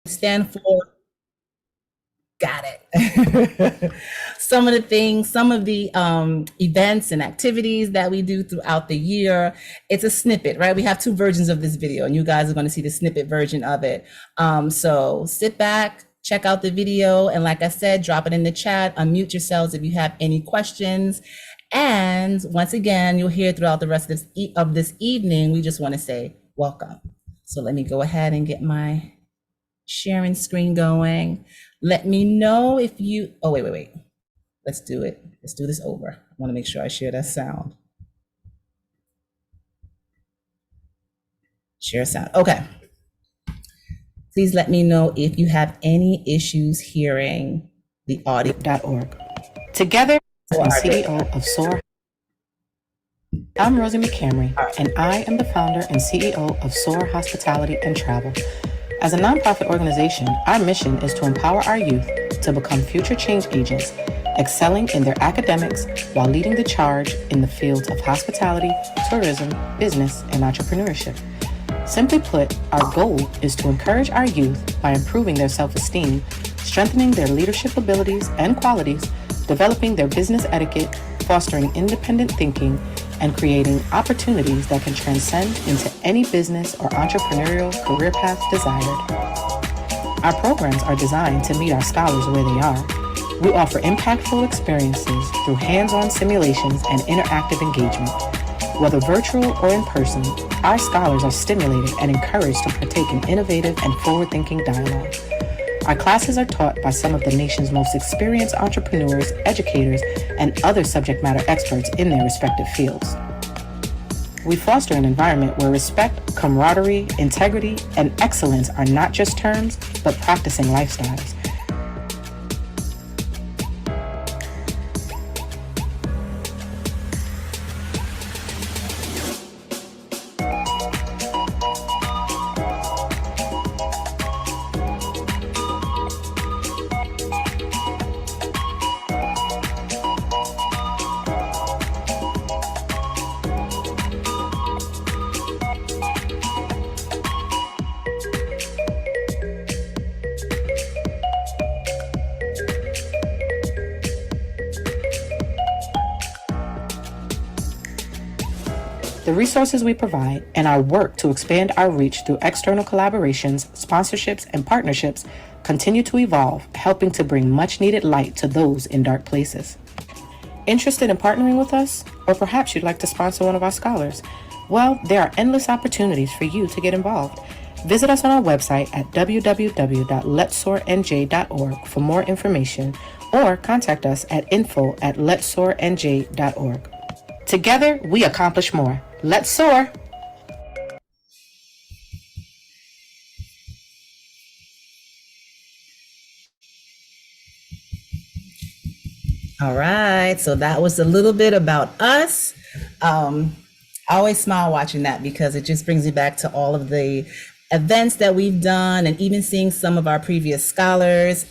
stand for. Got it. Some of the things, some of the events and activities that we do throughout the year. It's a snippet, right? We have two versions of this video, and you guys are going to see the snippet version of it. So sit back, check out the video, and like I said, drop it in the chat, unmute yourselves if you have any questions. And once again, you'll hear throughout the rest of this evening, we just want to say welcome. So let me go ahead and get my sharing screen going. Let me know if you, oh, wait. Let's do it. Let's do this over. I want to make sure I share that sound. Share sound. Okay. Please let me know if you have any issues hearing the audio.org. Together, I'm CEO of SOAR. I'm Rosie McCamry, and I am the founder and CEO of SOAR Hospitality and Travel. As a nonprofit organization, our mission is to empower our youth to become future change agents, excelling in their academics while leading the charge in the fields of hospitality, tourism, business, and entrepreneurship. Simply put, our goal is to encourage our youth by improving their self-esteem, strengthening their leadership abilities and qualities, developing their business etiquette, fostering independent thinking, and creating opportunities that can transcend into any business or entrepreneurial career path desired. Our programs are designed to meet our scholars where they are. We offer impactful experiences through hands-on simulations and interactive engagement. Whether virtual or in person, our scholars are stimulated and encouraged to partake in innovative and forward-thinking dialogue. Our classes are taught by some of the nation's most experienced entrepreneurs, educators, and other subject matter experts in their respective fields. We foster an environment where respect, camaraderie, integrity, and excellence are not just terms, but practicing lifestyles. The resources we provide and our work to expand our reach through external collaborations, sponsorships, and partnerships continue to evolve, helping to bring much-needed light to those in dark places. Interested in partnering with us? Or perhaps you'd like to sponsor one of our scholars? Well, there are endless opportunities for you to get involved. Visit us on our website at www.letsoarnj.org for more information, or contact us at info@letsoarnj.org. Together, we accomplish more. Let's soar. All right, so that was a little bit about us. I always smile watching that because it just brings me back to all of the events that we've done and even seeing some of our previous scholars.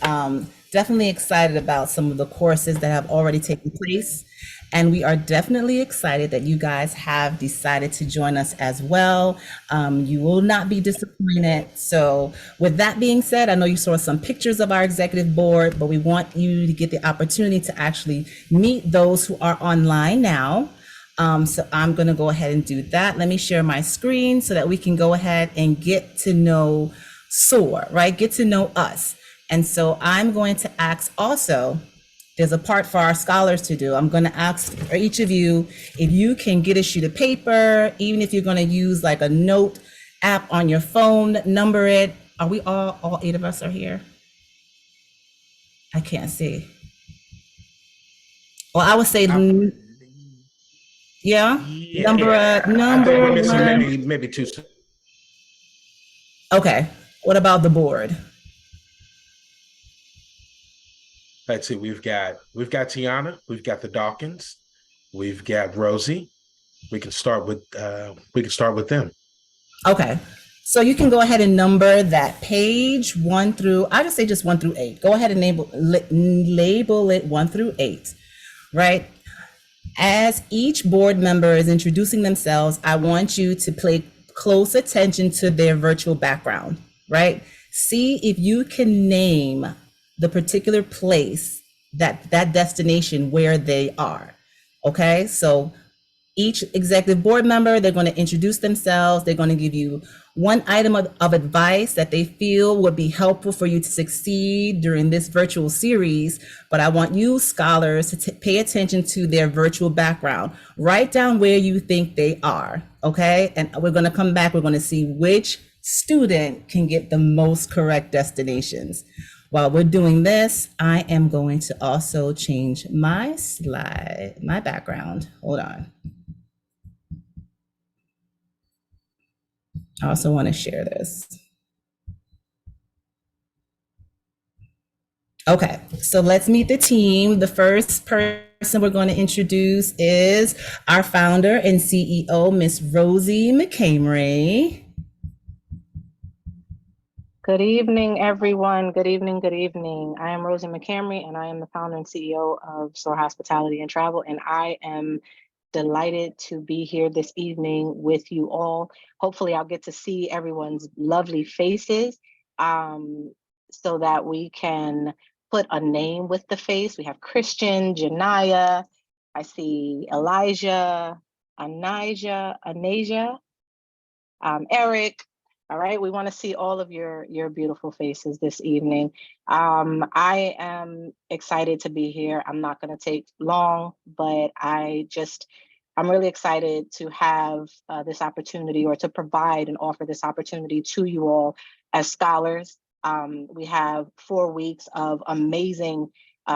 Definitely excited about some of the courses that have already taken place. And we are definitely excited that you guys have decided to join us as well. You will not be disappointed. So with that being said, I know you saw some pictures of our executive board, but we want you to get the opportunity to actually meet those who are online now. So I'm going to go ahead and do that. Let me share my screen so that we can go ahead and get to know SOAR, right? Get to know us. And so I'm going to ask also, there's a part for our scholars to do. I'm going to ask for each of you if you can get a sheet of paper, even if you're going to use like a note app on your phone, number it. Are we all 8 of us are here? I can't see. Well, I would say, yeah, number maybe 2. Okay. What about the board? Let's see. We've got Tiana. We've got the Dawkins. We've got Rosie. We can start with them. Okay. So you can go ahead and number that page 1 through, I just say just 1 through 8. Go ahead and label it 1 through 8, right? As each board member is introducing themselves, I want you to pay close attention to their virtual background, right? See if you can name the particular place, that destination where they are. Okay, so each executive board member, they're going to introduce themselves. They're going to give you one item of advice that they feel would be helpful for you to succeed during this virtual series. But I want you scholars to pay attention to their virtual background. Write down where you think they are, okay? And we're going to come back. We're going to see which student can get the most correct destinations. While we're doing this, I am going to also change my slide, my background. Hold on. I also want to share this. Okay, so let's meet the team. The first person we're going to introduce is our founder and CEO, Miss Rosie McCamery. Good evening, everyone. Good evening. Good evening. I am Rosie McCamery, and I am the founder and CEO of SOAR Hospitality and Travel, and I am delighted to be here this evening with you all. Hopefully, I'll get to see everyone's lovely faces so that we can put a name with the face. We have Christian, Janaya, I see Elijah, Anaja, Eric. All right, we want to see all of your beautiful faces this evening. I am excited to be here. I'm not going to take long, but I'm really excited to have this opportunity, or to provide and offer this opportunity to you all as scholars. We have 4 weeks of amazing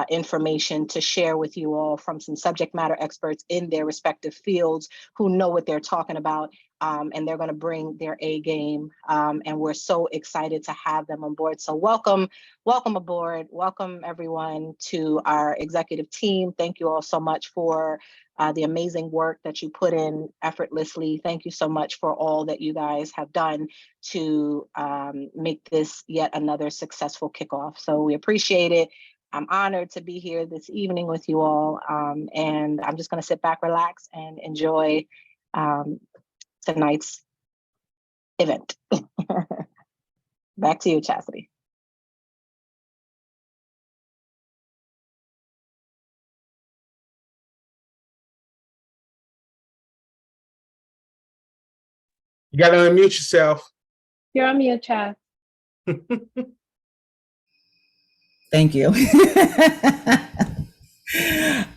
information to share with you all from some subject matter experts in their respective fields who know what they're talking about. And they're going to bring their A game. And we're so excited to have them on board. So welcome aboard. Welcome everyone to our executive team. Thank you all so much for the amazing work that you put in effortlessly. Thank you so much for all that you guys have done to make this yet another successful kickoff. So we appreciate it. I'm honored to be here this evening with you all. And I'm just going to sit back, relax, and enjoy tonight's event. Back to you, Chastity. You got to unmute yourself. You're on mute, Chast. Thank you.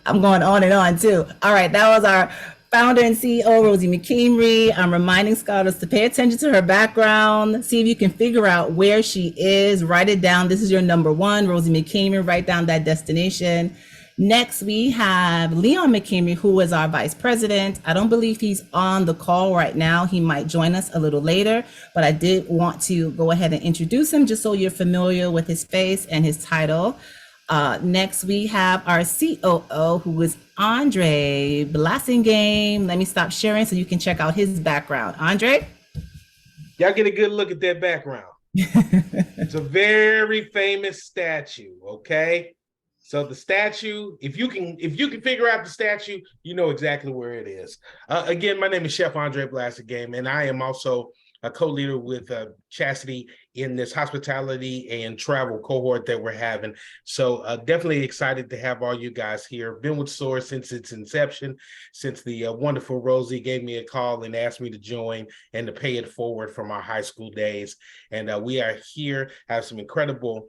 I'm going on and on too. All right, that was our founder and CEO, Rosie McCamery. I'm reminding scholars to pay attention to her background, see if you can figure out where she is, write it down. This is your number one, Rosie McCamery, write down that destination. Next, we have Leon McCamery, who is our vice president. I don't believe he's on the call right now. He might join us a little later, but I did want to go ahead and introduce him just so you're familiar with his face and his title. Next, we have our COO, who is Andre Blasingame. Let me stop sharing so you can check out his background. Andre? Y'all get a good look at that background. It's a very famous statue, okay? So the statue, if you can figure out the statue, you know exactly where it is. Again, my name is Chef Andre Blasingame, and I am also a co-leader with Chastity in this hospitality and travel cohort that we're having. So definitely excited to have all you guys here. Been with SOAR since its inception, since the wonderful Rosie gave me a call and asked me to join and to pay it forward from our high school days. And we are here, have some incredible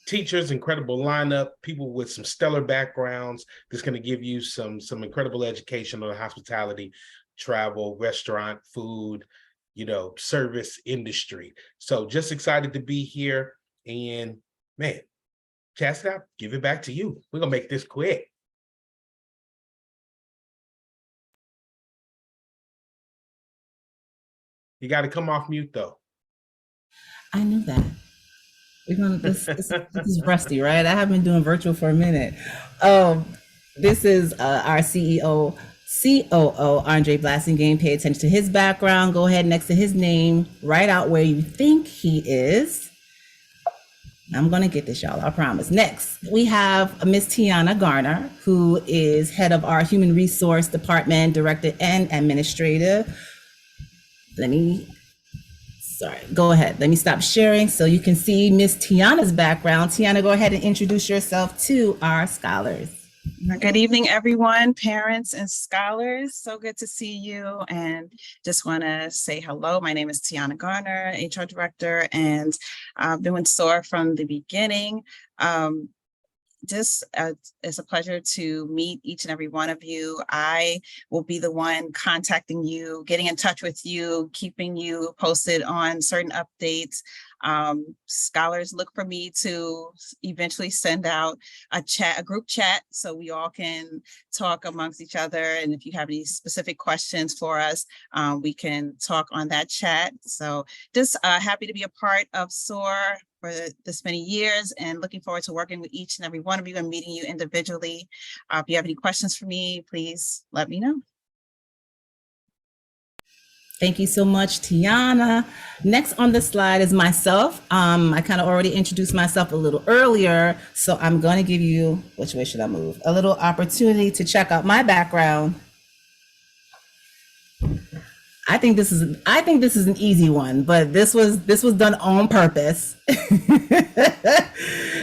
teachers, incredible lineup, people with some stellar backgrounds that's going to give you some incredible education on the hospitality, travel, restaurant, food, service industry. So just excited to be here. And man, Chastity, I'll give it back to you. We're going to make this quick. You got to come off mute though. I knew that. This is rusty, right? I haven't been doing virtual for a minute. This is our COO, Andre Blasingame. Pay attention to his background. Go ahead next to his name, write out where you think he is. I'm going to get this, y'all, I promise. Next, we have Miss Tiana Garner, who is head of our Human Resource Department, Director and Administrative. Let me Sorry, go ahead. Let me stop sharing so you can see Miss Tiana's background. Tiana, go ahead and introduce yourself to our scholars. Good evening, everyone, parents and scholars. So good to see you, and just want to say hello. My name is Tiana Garner, HR Director, and I've been with SOAR from the beginning. It's a pleasure to meet each and every one of you. I will be the one contacting you, getting in touch with you, keeping you posted on certain updates. Scholars, look for me to eventually send out a group chat, so we all can talk amongst each other. And if you have any specific questions for us, we can talk on that chat. So just happy to be a part of SOAR for this many years, and looking forward to working with each and every one of you and meeting you individually. If you have any questions for me, please let me know. Thank you so much, Tiana. Next on the slide is myself. I kind of already introduced myself a little earlier, so I'm going to give you, which way should I move? A little opportunity to check out my background. I think this is an easy one, but this was done on purpose.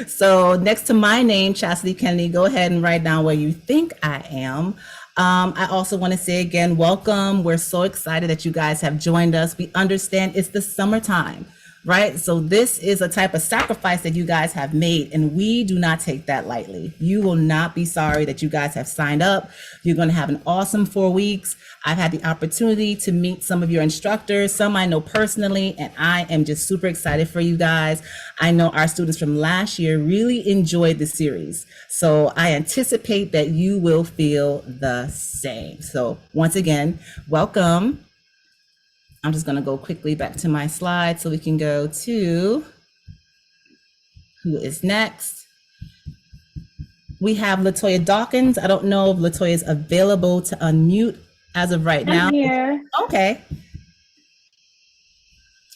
So next to my name, Chastity Kennedy, go ahead and write down where you think I am. I also want to say again, welcome. We're so excited that you guys have joined us. We understand it's the summertime, right? So this is a type of sacrifice that you guys have made, and we do not take that lightly. You will not be sorry that you guys have signed up. You're going to have an awesome 4 weeks. I've had the opportunity to meet some of your instructors, some I know personally, and I am just super excited for you guys. I know our students from last year really enjoyed the series, so I anticipate that you will feel the same. So once again, welcome. I'm just going to go quickly back to my slide so we can go to who is next. We have Latoya Dawkins. I don't know if Latoya is available to unmute as of right now. I'm here. Okay.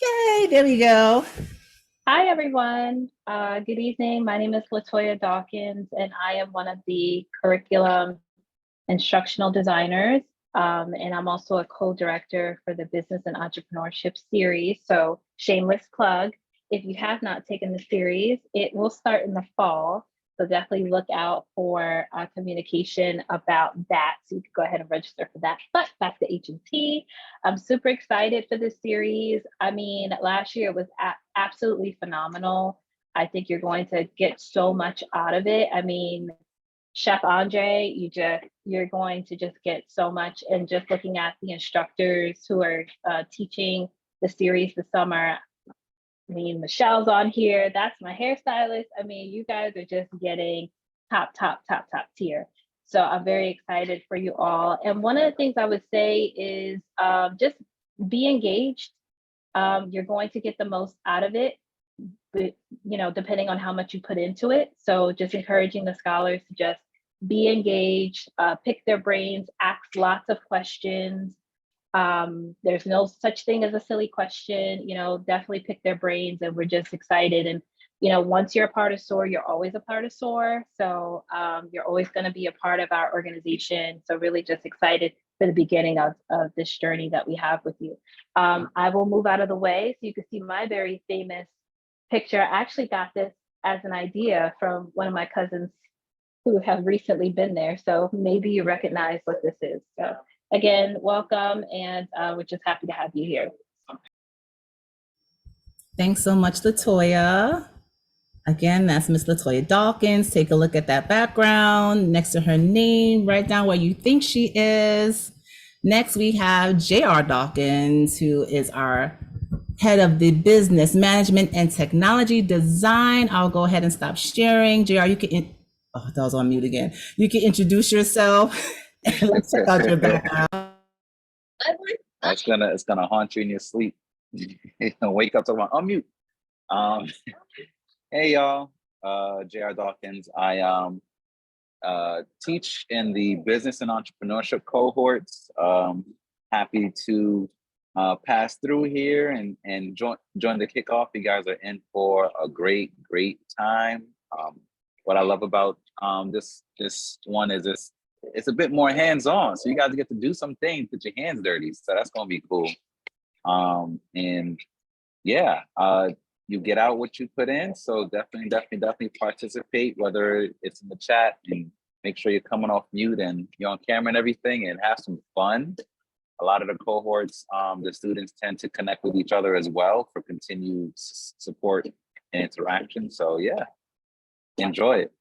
Yay, there we go. Hi, everyone. Good evening. My name is Latoya Dawkins, and I am one of the curriculum instructional designers. And I'm also a co-director for the Business and Entrepreneurship series. So shameless plug, if you have not taken the series, it will start in the fall. So definitely look out for communication about that. So you can go ahead and register for that. But back to H&T, I'm super excited for this series. I mean, last year was absolutely phenomenal. I think you're going to get so much out of it. I mean, Chef Andre, you're going to just get so much. And just looking at the instructors who are teaching the series this summer, I mean, Michelle's on here. That's my hairstylist. I mean, you guys are just getting top tier. So I'm very excited for you all. And one of the things I would say is just be engaged. You're going to get the most out of it, but, depending on how much you put into it. So just encouraging the scholars to just be engaged, pick their brains, ask lots of questions. There's no such thing as a silly question, definitely pick their brains, and we're just excited. And, once you're a part of SOAR, you're always a part of SOAR. So you're always going to be a part of our organization. So really just excited for the beginning of this journey that we have with you. I will move out of the way so you can see my very famous picture. I actually got this as an idea from one of my cousins who have recently been there. So maybe you recognize what this is. So again, welcome, and we're just happy to have you here. Thanks so much, Latoya. Again, that's Miss Latoya Dawkins. Take a look at that background next to her name. Write down where you think she is. Next, we have J.R. Dawkins, who is our head of the business management and technology design. I'll go ahead and stop sharing. JR, you can, that was on mute again. You can introduce yourself and let's check out your background. It's gonna haunt you in your sleep. You're gonna wake up to unmute. Hey y'all, JR Dawkins. I teach in the business and entrepreneurship cohorts. Happy to pass through here and join the kickoff. You guys are in for a great time. What I love about this one is it's a bit more hands-on, so you guys get to do some things, get your hands dirty. So that's gonna be cool. And yeah, you get out what you put in. So definitely participate, whether it's in the chat, and make sure you're coming off mute and you're on camera and everything, and have some fun. A lot of the cohorts, the students tend to connect with each other as well for continued support and interaction. So yeah, enjoy it.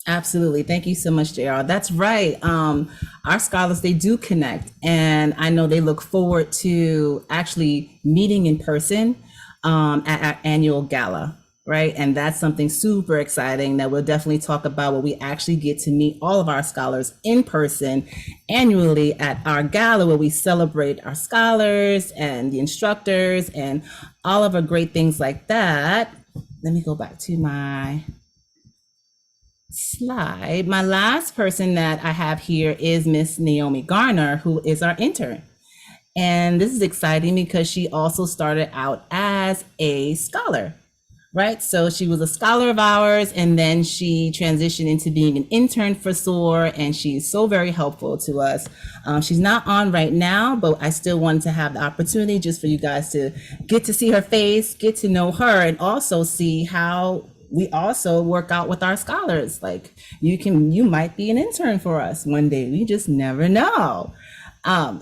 Absolutely. Thank you so much, JR. That's right. Our scholars, they do connect. And I know they look forward to actually meeting in person at our annual gala, right? And that's something super exciting that we'll definitely talk about, where we actually get to meet all of our scholars in person annually at our gala, where we celebrate our scholars and the instructors and all of our great things like that. Let me go back to my slide. My last person that I have here is Miss Naomi Garner, who is our intern. And this is exciting because she also started out as a scholar, right? So she was a scholar of ours, and then she transitioned into being an intern for SOAR, and she's so very helpful to us. She's not on right now, but I still wanted to have the opportunity just for you guys to get to see her face, get to know her, and also see how we also work out with our scholars. Like, you might be an intern for us one day. We just never know.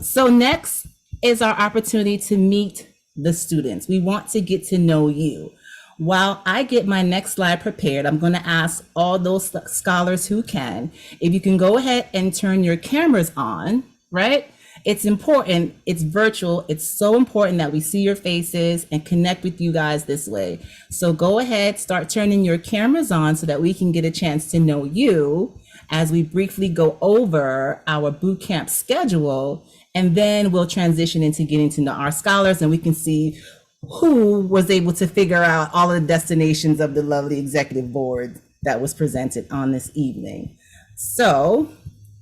So next is our opportunity to meet the students. We want to get to know you. While I get my next slide prepared, I'm going to ask all those scholars who can, if you can go ahead and turn your cameras on, right? It's important, it's virtual, it's so important that we see your faces and connect with you guys this way. So go ahead, start turning your cameras on so that we can get a chance to know you as we briefly go over our boot camp schedule, and then we'll transition into getting to know our scholars, and we can see who was able to figure out all of the destinations of the lovely executive board that was presented on this evening. So,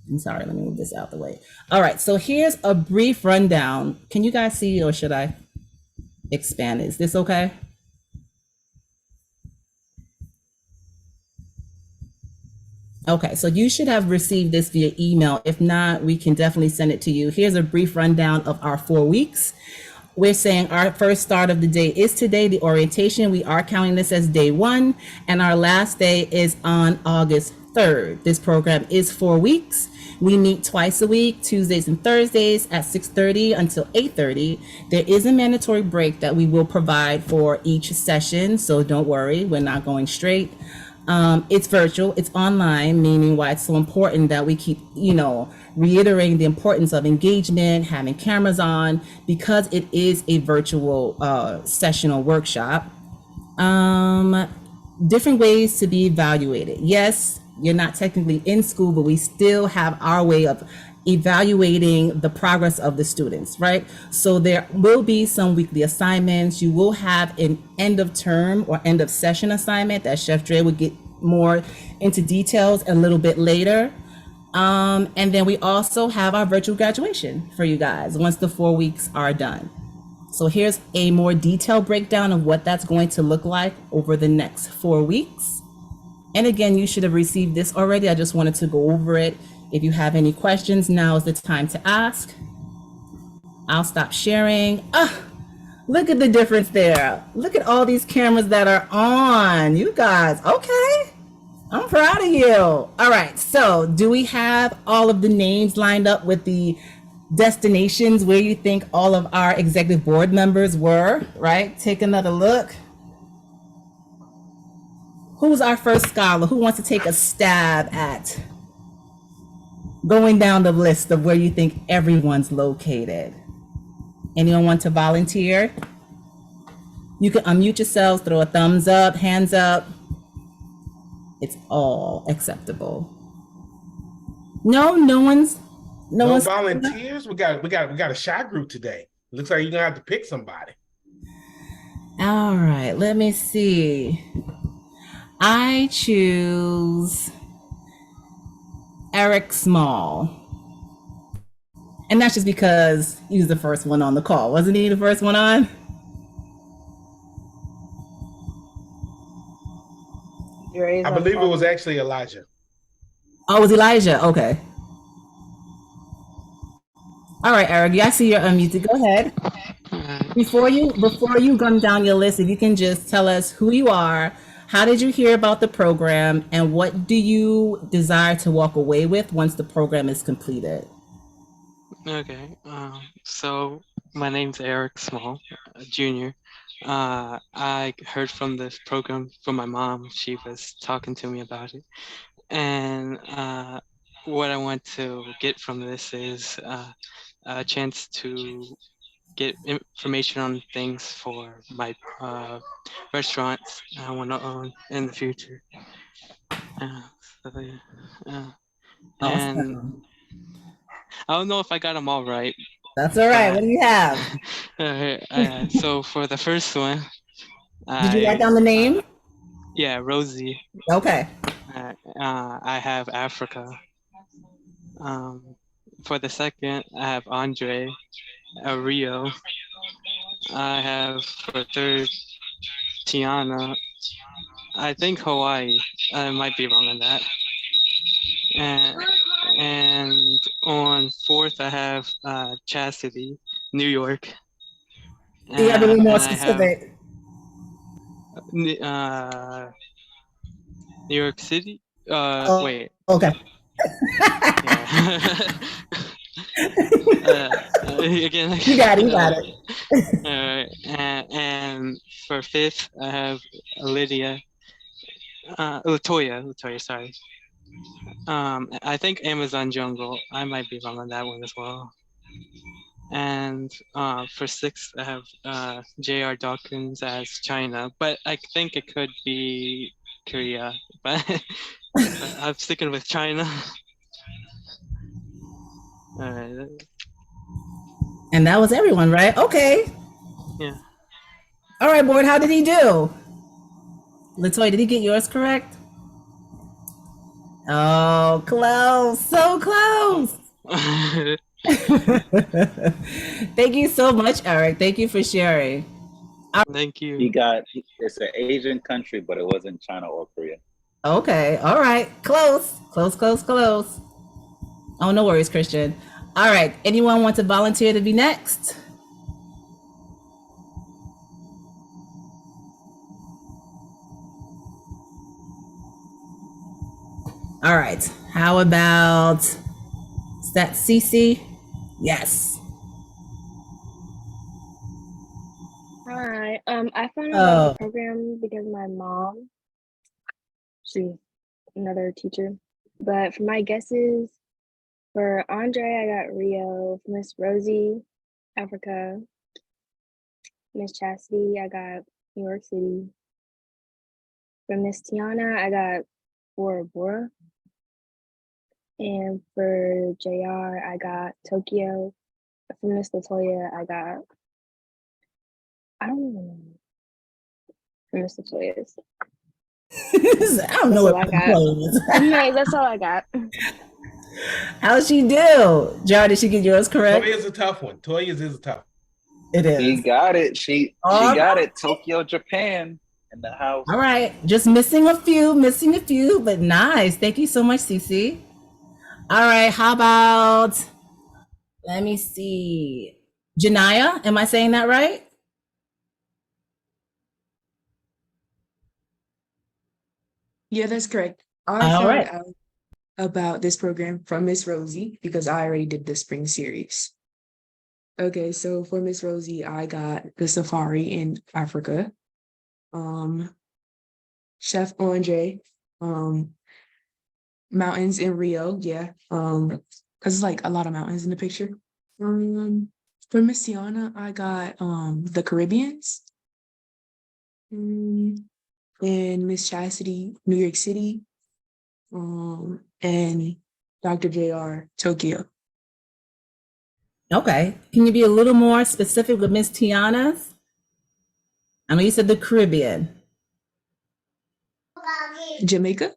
I'm sorry, let me move this out the way. All right, so here's a brief rundown. Can you guys see, or should I expand? Is this okay? Okay, so you should have received this via email. If not, we can definitely send it to you. Here's a brief rundown of our 4 weeks. We're saying our first start of the day is today, the orientation. We are counting this as day 1, and our last day is on August 3rd. This program is 4 weeks. We meet twice a week, Tuesdays and Thursdays at 6:30 until 8:30. There is a mandatory break that we will provide for each session, so don't worry, we're not going straight. It's virtual, it's online, meaning why it's so important that we keep, reiterating the importance of engagement, having cameras on, because it is a virtual sessional workshop. Different ways to be evaluated. Yes, you're not technically in school, but we still have our way of evaluating the progress of the students, right? So there will be some weekly assignments. You will have an end of term or end of session assignment that Chef Dre would get more into details a little bit later. And then we also have our virtual graduation for you guys once the 4 weeks are done. So here's a more detailed breakdown of what that's going to look like over the next 4 weeks. And again, you should have received this already. I just wanted to go over it. If you have any questions, now is the time to ask. I'll stop sharing. Look at the difference there. Look at all these cameras that are on. You guys, okay. I'm proud of you. All right, so do we have all of the names lined up with the destinations where you think all of our executive board members were, right? Take another look. Who's our first scholar? Who wants to take a stab at going down the list of where you think everyone's located? Anyone want to volunteer? You can unmute yourselves, throw a thumbs up, hands up. It's all acceptable. No one's. No volunteers. We got a shot group today. Looks like you're gonna have to pick somebody. All right, let me see. I choose Eric Small. And that's just because he was the first one on the call. Wasn't he the first one on? I believe it was actually Elijah. Oh, it was Elijah. Okay. All right, Eric. Yeah, I see you're unmuted. Go ahead. All right. Before you run down your list, if you can just tell us who you are, how did you hear about the program, and what do you desire to walk away with once the program is completed? Okay. So my name's Eric Small, Jr. I heard from this program from my mom. She was talking to me about it, and what I want to get from this is a chance to get information on things for my restaurants I want to own in the future. Uh, so, yeah. And Awesome. I don't know if I got them all right, That's all right. What but do you have? so for the first one, Did you write I down the name? yeah, Rosie. Okay. I have Africa. For the second, I have Andre, Rio. I have for third, Tiana. I think Hawaii. I might be wrong on that. And and on fourth, I have Chastity, New York. You got to be more And I have specific. uh, New York City. Oh, Wait. okay. Yeah. Again, You got it. You got it. and for fifth, I have Lydia, Latoya, sorry. I think Amazon Jungle. I might be wrong on that one as well. And for sixth, I have J.R. Dawkins as China, but I think it could be Korea, but I'm sticking with China. All right. And that was everyone, right? Okay. Yeah. All right, board. How did he do? Latoya, did he get yours correct? Oh, close. So close. Thank you so much, Eric. Thank you for sharing. Thank you. It's an Asian country, but it wasn't China or Korea. Okay. All right. Close. Close, close, close. Oh, no worries, Christian. All right. Anyone want to volunteer to be next? All right. How about, is that Cece? Yes. Hi. I found out about Oh, the program because my mom, she's another teacher. But for my guesses, for Andre, I got Rio. For Miss Rosie, Africa. Miss Chastity, I got New York City. For Miss Tiana, I got Bora Bora. And for JR, I got Tokyo. For Miss Latoya, I don't even know. For Miss Latoya's. I don't know That's all what I got. is. No, that's all I got. How'd she do? Jar, did she get yours correct? Toya's a tough one. Toya's is a tough. It She is. got it. She All got right. it. Tokyo, Japan, in the house. All right. Just missing a few, but nice. Thank you so much, Cece. All right. How about, let me see. Janaya, am I saying that right? Yeah, that's correct. I All found right. out about this program from Miss Rosie because I already did the spring series. Okay, so for Miss Rosie, I got the safari in Africa. Chef Andre, mountains in Rio, yeah. Because it's like a lot of mountains in the picture. For Miss Tiana, I got the Caribbeans. And Miss Chastity, New York City. And Dr. JR, Tokyo. Okay. Can you be a little more specific with Miss Tiana's? I know you said the Caribbean. Jamaica.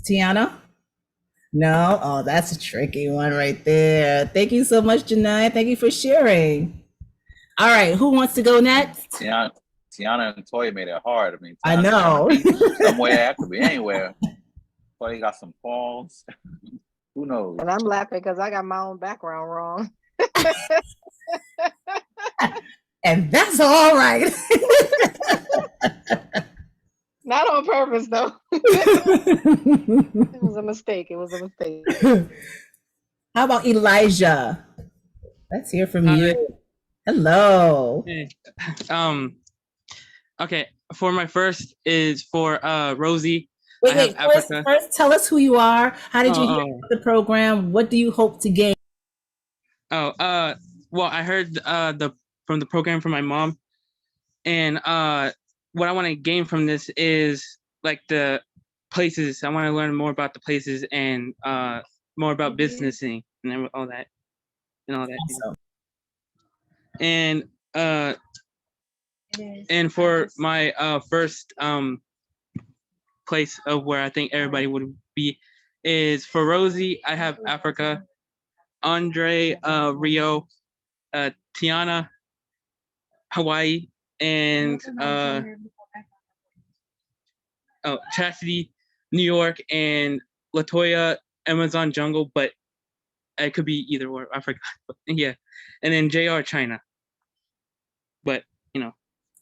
Tiana? No? Oh, that's a tricky one right there. Thank you so much, Janaya. Thank you for sharing. All right. Who wants to go next? Tiana and Toya made it hard. I mean, I Tiana's know. trying to be somewhere. I could be anywhere. Toya got some falls. Who knows? And I'm laughing because I got my own background wrong. And that's all right. Not on purpose, though. It was a mistake. It was a mistake. How about Elijah? Let's hear from Hi. you. Hello. Hey. Okay. For my first is for Rosie. I have Wait. Africa. First, tell us who you are. How did you hear Oh. about the program? What do you hope to gain? Well, I heard from the program from my mom, and what I want to gain from this is like the places. I want to learn more about the places and more about businessing and all that Awesome. And and for my first place of where I think everybody would be is for Rosie. I have Africa, Andre, Rio, Tiana, Hawaii, and Chastity, New York, and Latoya, Amazon Jungle, but it could be either or. I forgot. Yeah, and then JR, China. But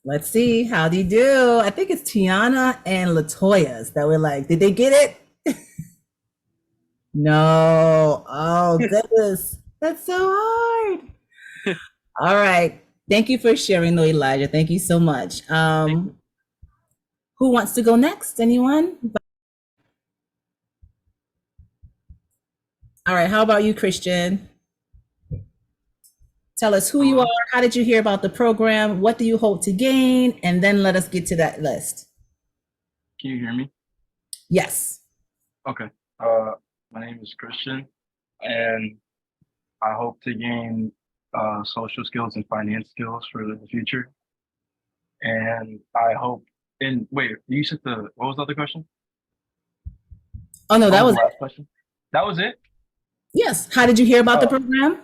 Let's see. How do you do? I think it's Tiana and Latoya's that were like, did they get it? No. Oh, goodness. That's so hard. All right. Thank you for sharing, though, Elijah. Thank you so much. Who wants to go next? Anyone? All right. How about you, Christian? Tell us who you are. How did you hear about the program? What do you hope to gain? And then let us get to that list. Can you hear me? Yes. Okay. My name is Christian, and I hope to gain social skills and finance skills for the future. And I hope. And wait, you said what was the other question? Oh no, that was the last question. That was it. Yes. How did you hear about the program?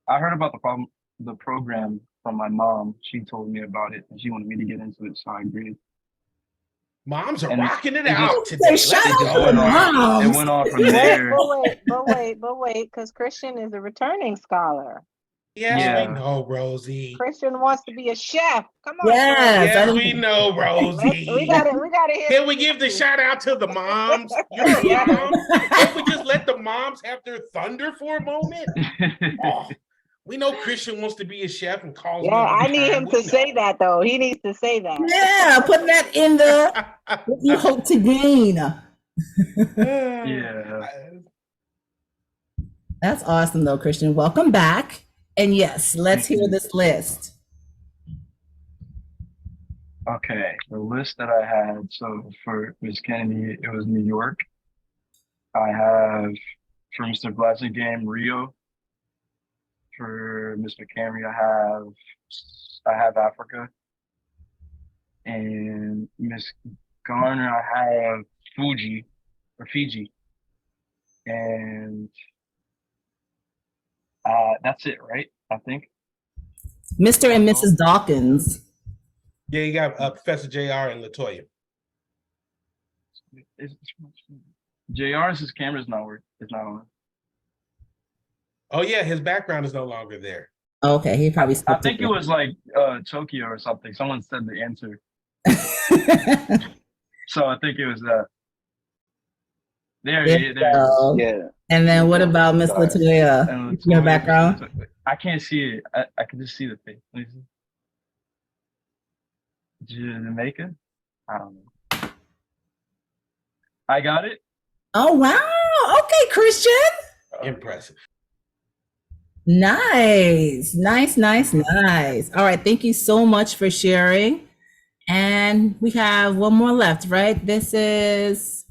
I heard about the program from my mom. She told me about it, and she wanted me to get into it, so I agreed. Moms are And rocking it it out just- today. Shout Let's out go. to moms. It went on from there. But wait, because Christian is a returning scholar. Yes, Yeah. we know, Rosie. Christian wants to be a chef. Come on. Yes. Yes, we know, Rosie. We gotta hear. Can we give the shout out to the moms? You're a Yeah. mom. Can't we just let the moms have their thunder for a moment? Oh, we know Christian wants to be a chef and calls me Yeah, all the I need time. him to We say know. that though. He needs to say that. Yeah, put that in the what you hope to gain. Yeah. That's awesome though, Christian. Welcome back. And yes, let's Thank hear you. this list. Okay, the list that I had. So for Miss Kennedy, it was New York. I have for Mr. Blasingame, Rio. For Miss McCamry, I have Africa. And Miss Garner, I have Fiji. And that's it, right? I think. Mr. and Mrs. Dawkins. Yeah, you got Professor JR and Latoya. JR's camera's not working. It's not on. Oh yeah, his background is no longer there. Okay, he probably I skipped think it was like Tokyo or something. Someone said the answer. So I think it was that. There There it you is. go. Yeah. And then what about Miss Sorry. Latoya? And Your Latoya- background? I can't see it. I can just see the face. Let me see. Jamaica? I don't know. I got it. Oh wow. Okay, Christian. Impressive. Nice. All right, thank you so much for sharing. And we have one more left, right? This is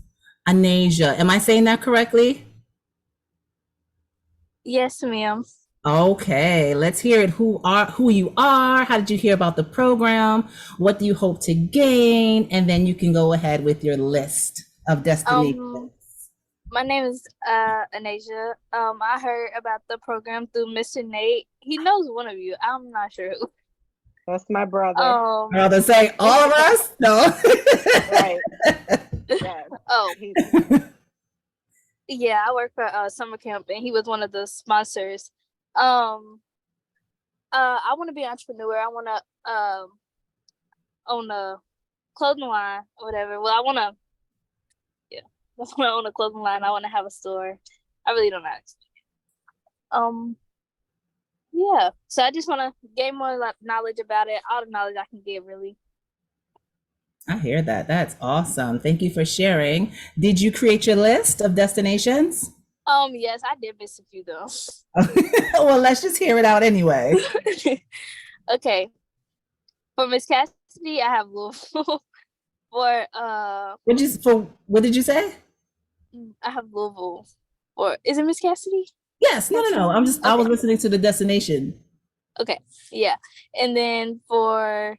Anasia. Am I saying that correctly? Yes, ma'am. Okay, let's hear it. Who you are? How did you hear about the program? What do you hope to gain? And then you can go ahead with your list of destinations. My name is Anasia. I heard about the program through Mr. Nate. He knows one of you. I'm not sure who. That's my brother. Rather say all of us? No. Right. Yeah. Oh, yeah. I work for summer camp, and he was one of the sponsors. I want to be an entrepreneur. I want to own a clothing line or whatever. Well, I want to, yeah, that's when I own a clothing line. I want to have a store. I really don't know. Yeah. So I just want to gain more knowledge about it. All the knowledge I can get, really. I hear that. That's awesome. Thank you for sharing. Did you create your list of destinations? Yes, I did miss a few though. Well, let's just hear it out anyway. Okay. For Miss Cassidy, I have Louisville. For what did you say? I have Louisville. Or is it Miss Cassidy? Yes, no. I was listening to the destination. Okay, yeah. And then for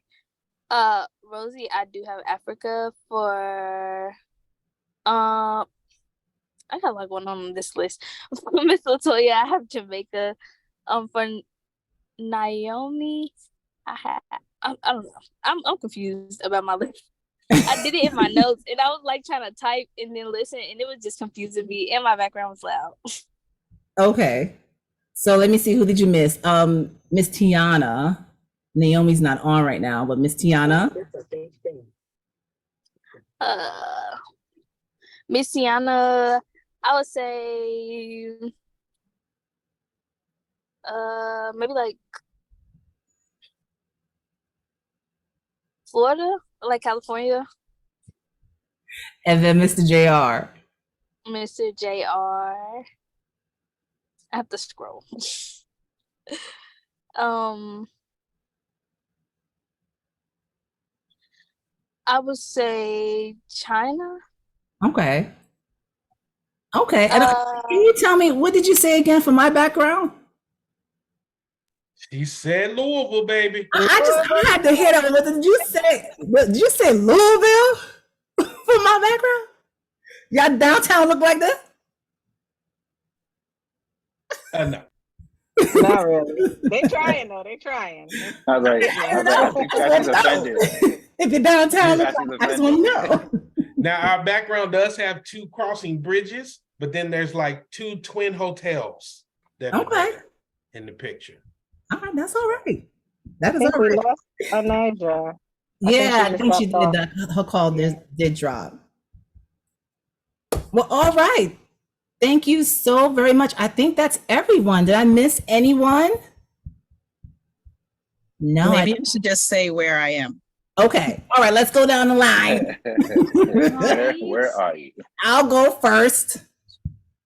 Rosie, I do have Africa. For I got like one on this list. For Miss Latoya, I have Jamaica. For Naomi, I don't know. I'm confused about my list. I did it in my notes and I was like trying to type and then listen and it was just confusing me and my background was loud. Okay. So let me see, who did you miss? Miss Tiana. Naomi's not on right now, but Miss Tiana. Miss Tiana, I would say maybe like Florida, like California. And then Mr. JR. Mr. JR. I have to scroll. I would say China. Okay. Okay. And can you tell me, what did you say again for my background? She said Louisville, baby. I had to hear that. What did you say? Did you say Louisville for my background? Y'all downtown look like this? No. Not really. They trying though. They trying. I was like, I think Cassie's offended. If you're downtown, I just want to know. Now, our background does have 2 crossing bridges, but then there's like 2 twin hotels that are there in the picture. All right, that's all right. That is I think all we right. lost Anaja. Yeah, I think she did that. Her call did drop. Well, all right. Thank you so very much. I think that's everyone. Did I miss anyone? No. Maybe I should just say where I am. Okay. All right, let's go down the line. Where are you? I'll go first.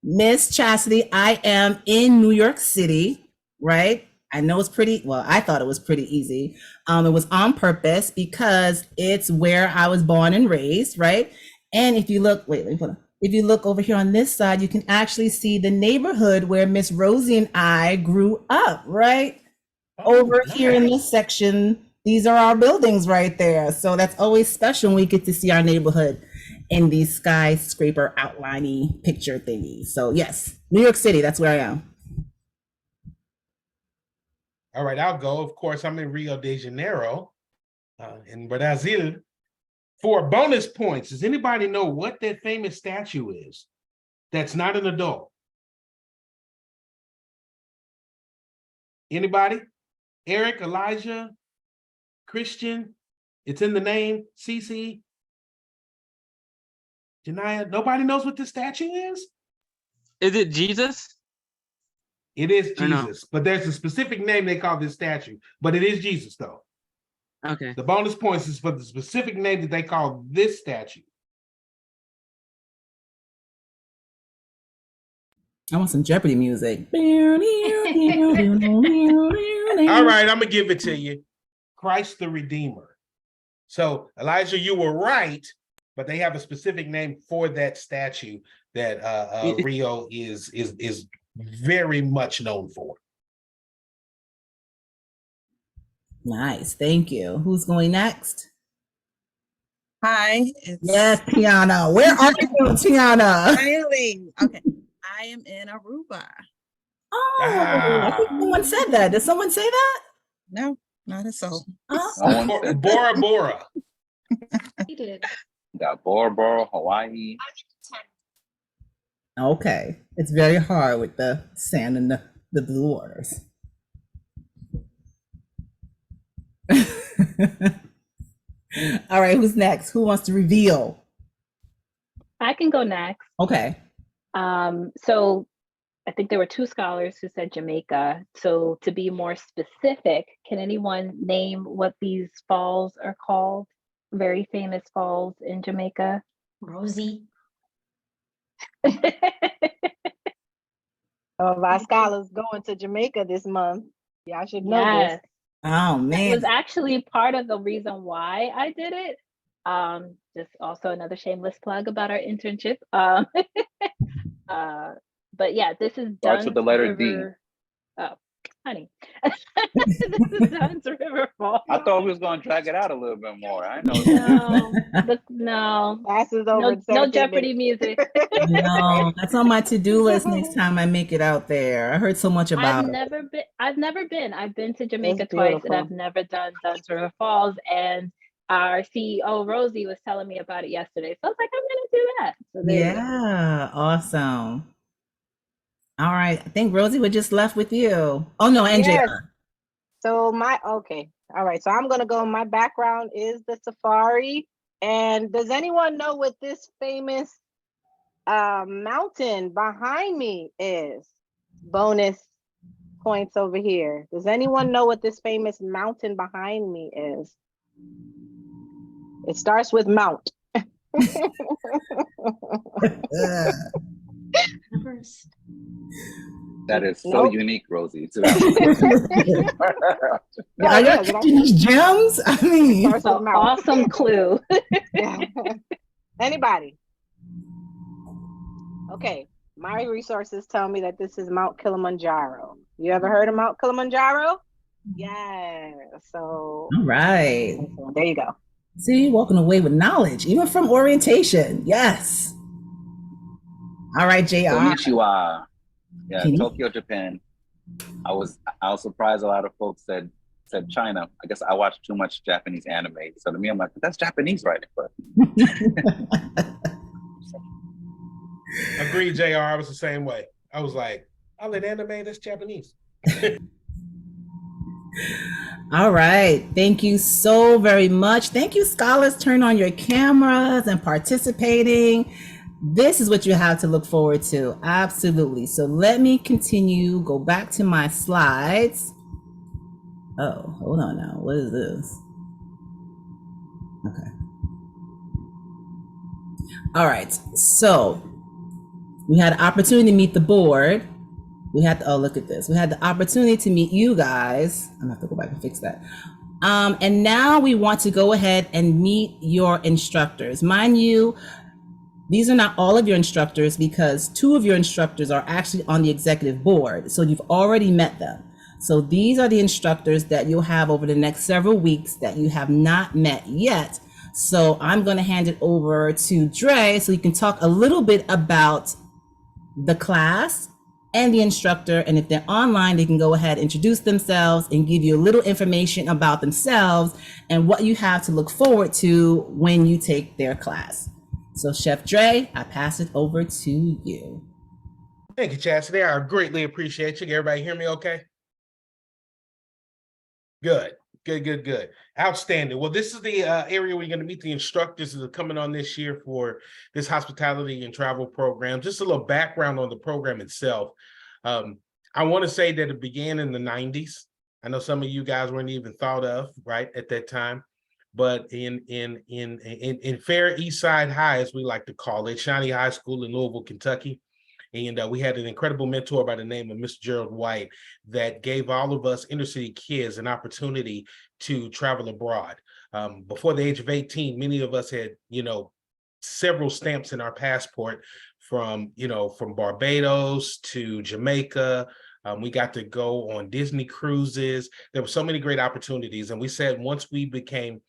Miss Chastity, I am in New York City, right? I know it's pretty, well, I thought it was pretty easy. It was on purpose because it's where I was born and raised, right? And if you look, wait, let me put on. If you look over here on this side, you can actually see the neighborhood where Miss Rosie and I grew up, right? Over here in this section, these are our buildings right there. So that's always special when we get to see our neighborhood in these skyscraper outliney picture thingies. So yes, New York City, that's where I am. All right, I'll go. Of course, I'm in Rio de Janeiro, in Brazil. For bonus points, does anybody know what that famous statue is that's not an adult? Anybody? Eric, Elijah, Christian? It's in the name. Cece? Janaya? Nobody knows what this statue is? Is it Jesus? It is Or no? Jesus, but there's a specific name they call this statue, but it is Jesus though. Okay. The bonus points is for the specific name that they call this statue. I want some Jeopardy music. All right, I'm gonna give it to you. Christ the Redeemer. So Elijah, you were right, but they have a specific name for that statue that Rio is very much known for. Nice, thank you. Who's going next? Hi. Yes, Tiana. Where are you, Tiana? Finally. Okay. I am in Aruba. Oh, I think someone said that. Did someone say that? No, not a soul. Bora Bora. He did. Got Bora Bora, Hawaii. Okay. It's very hard with the sand and the blue waters. All right, who's next? Who wants to reveal? I can go next. Okay. So I think there were two scholars who said Jamaica. So to be more specific, can anyone name what these falls are called? Very famous falls in Jamaica. Rosie. Of our scholars going to Jamaica this month. Y'all should know this. Yes, Oh that man. was actually part of the reason why I did it. Just also another shameless plug about our internship. But yeah, this is Starts with Dunn's the letter D. River. Oh, honey, this is Dunn's River Falls. I thought we was gonna drag it out a little bit more. I know. No, Passes over in no 17 Jeopardy minutes. music. No, that's on my to-do list next time I make it out there. I heard so much about it. I've never been. I've been to Jamaica It's twice, and beautiful. I've never done Dunn's River Falls. And our CEO Rosie was telling me about it yesterday, so I was like, I'm gonna do that. So there you go. Yeah, awesome. All right, I think Rosie, we're just left with you. Oh no, NJR. Yes. So okay. All right. So I'm gonna go. My background is the safari. And does anyone know what this famous mountain behind me is? Bonus points over here. Does anyone know what this famous mountain behind me is? It starts with Mount. That is so Nope. unique, Rosie. To Are you catching these gems? I mean, That's an awesome clue. Yeah. Anybody? Okay, my resources tell me that this is Mount Kilimanjaro. You ever heard of Mount Kilimanjaro? Yeah. So. all right. There you go. See, you're walking away with knowledge, even from orientation. Yes. All right, JR. Konnichiwa. Yeah, Can you- Tokyo, Japan. I was surprised a lot of folks said China. I guess I watch too much Japanese anime. So to me, I'm like, that's Japanese, right? But Agreed, JR. I was the same way. I was like, oh, that anime, that's Japanese. All right. Thank you so very much. Thank you, scholars. Turn on your cameras and participating. This is what you have to look forward to. Absolutely. So let me continue, go back to my slides. Oh, hold on now. What is this? Okay. All right. So we had an opportunity to meet the board. We had to, oh, look at this. We had the opportunity to meet you guys. I'm gonna have to go back and fix that. And now we want to go ahead and meet your instructors. Mind you, these are not all of your instructors because two of your instructors are actually on the executive board. So you've already met them. So these are the instructors that you'll have over the next several weeks that you have not met yet. So I'm going to hand it over to Dre so you can talk a little bit about the class and the instructor. And if they're online, they can go ahead, introduce themselves and give you a little information about themselves and what you have to look forward to when you take their class. So Chef Dre, I pass it over to you. Thank you, Chastity. I greatly appreciate you. Can everybody hear me okay? Good. Outstanding. Well, this is the area where you're going to meet the instructors that are coming on this year for this hospitality and travel program. Just a little background on the program itself. I want to say that it began in the 90s. I know some of you guys weren't even thought of, right, at that time. But in Fair East Side High, as we like to call it, Shawnee High School in Louisville, Kentucky. And we had an incredible mentor by the name of Mr. Gerald White that gave all of us inner city kids an opportunity to travel abroad. Before the age of 18, many of us had, several stamps in our passport from Barbados to Jamaica. We got to go on Disney cruises. There were so many great opportunities. And we said once we became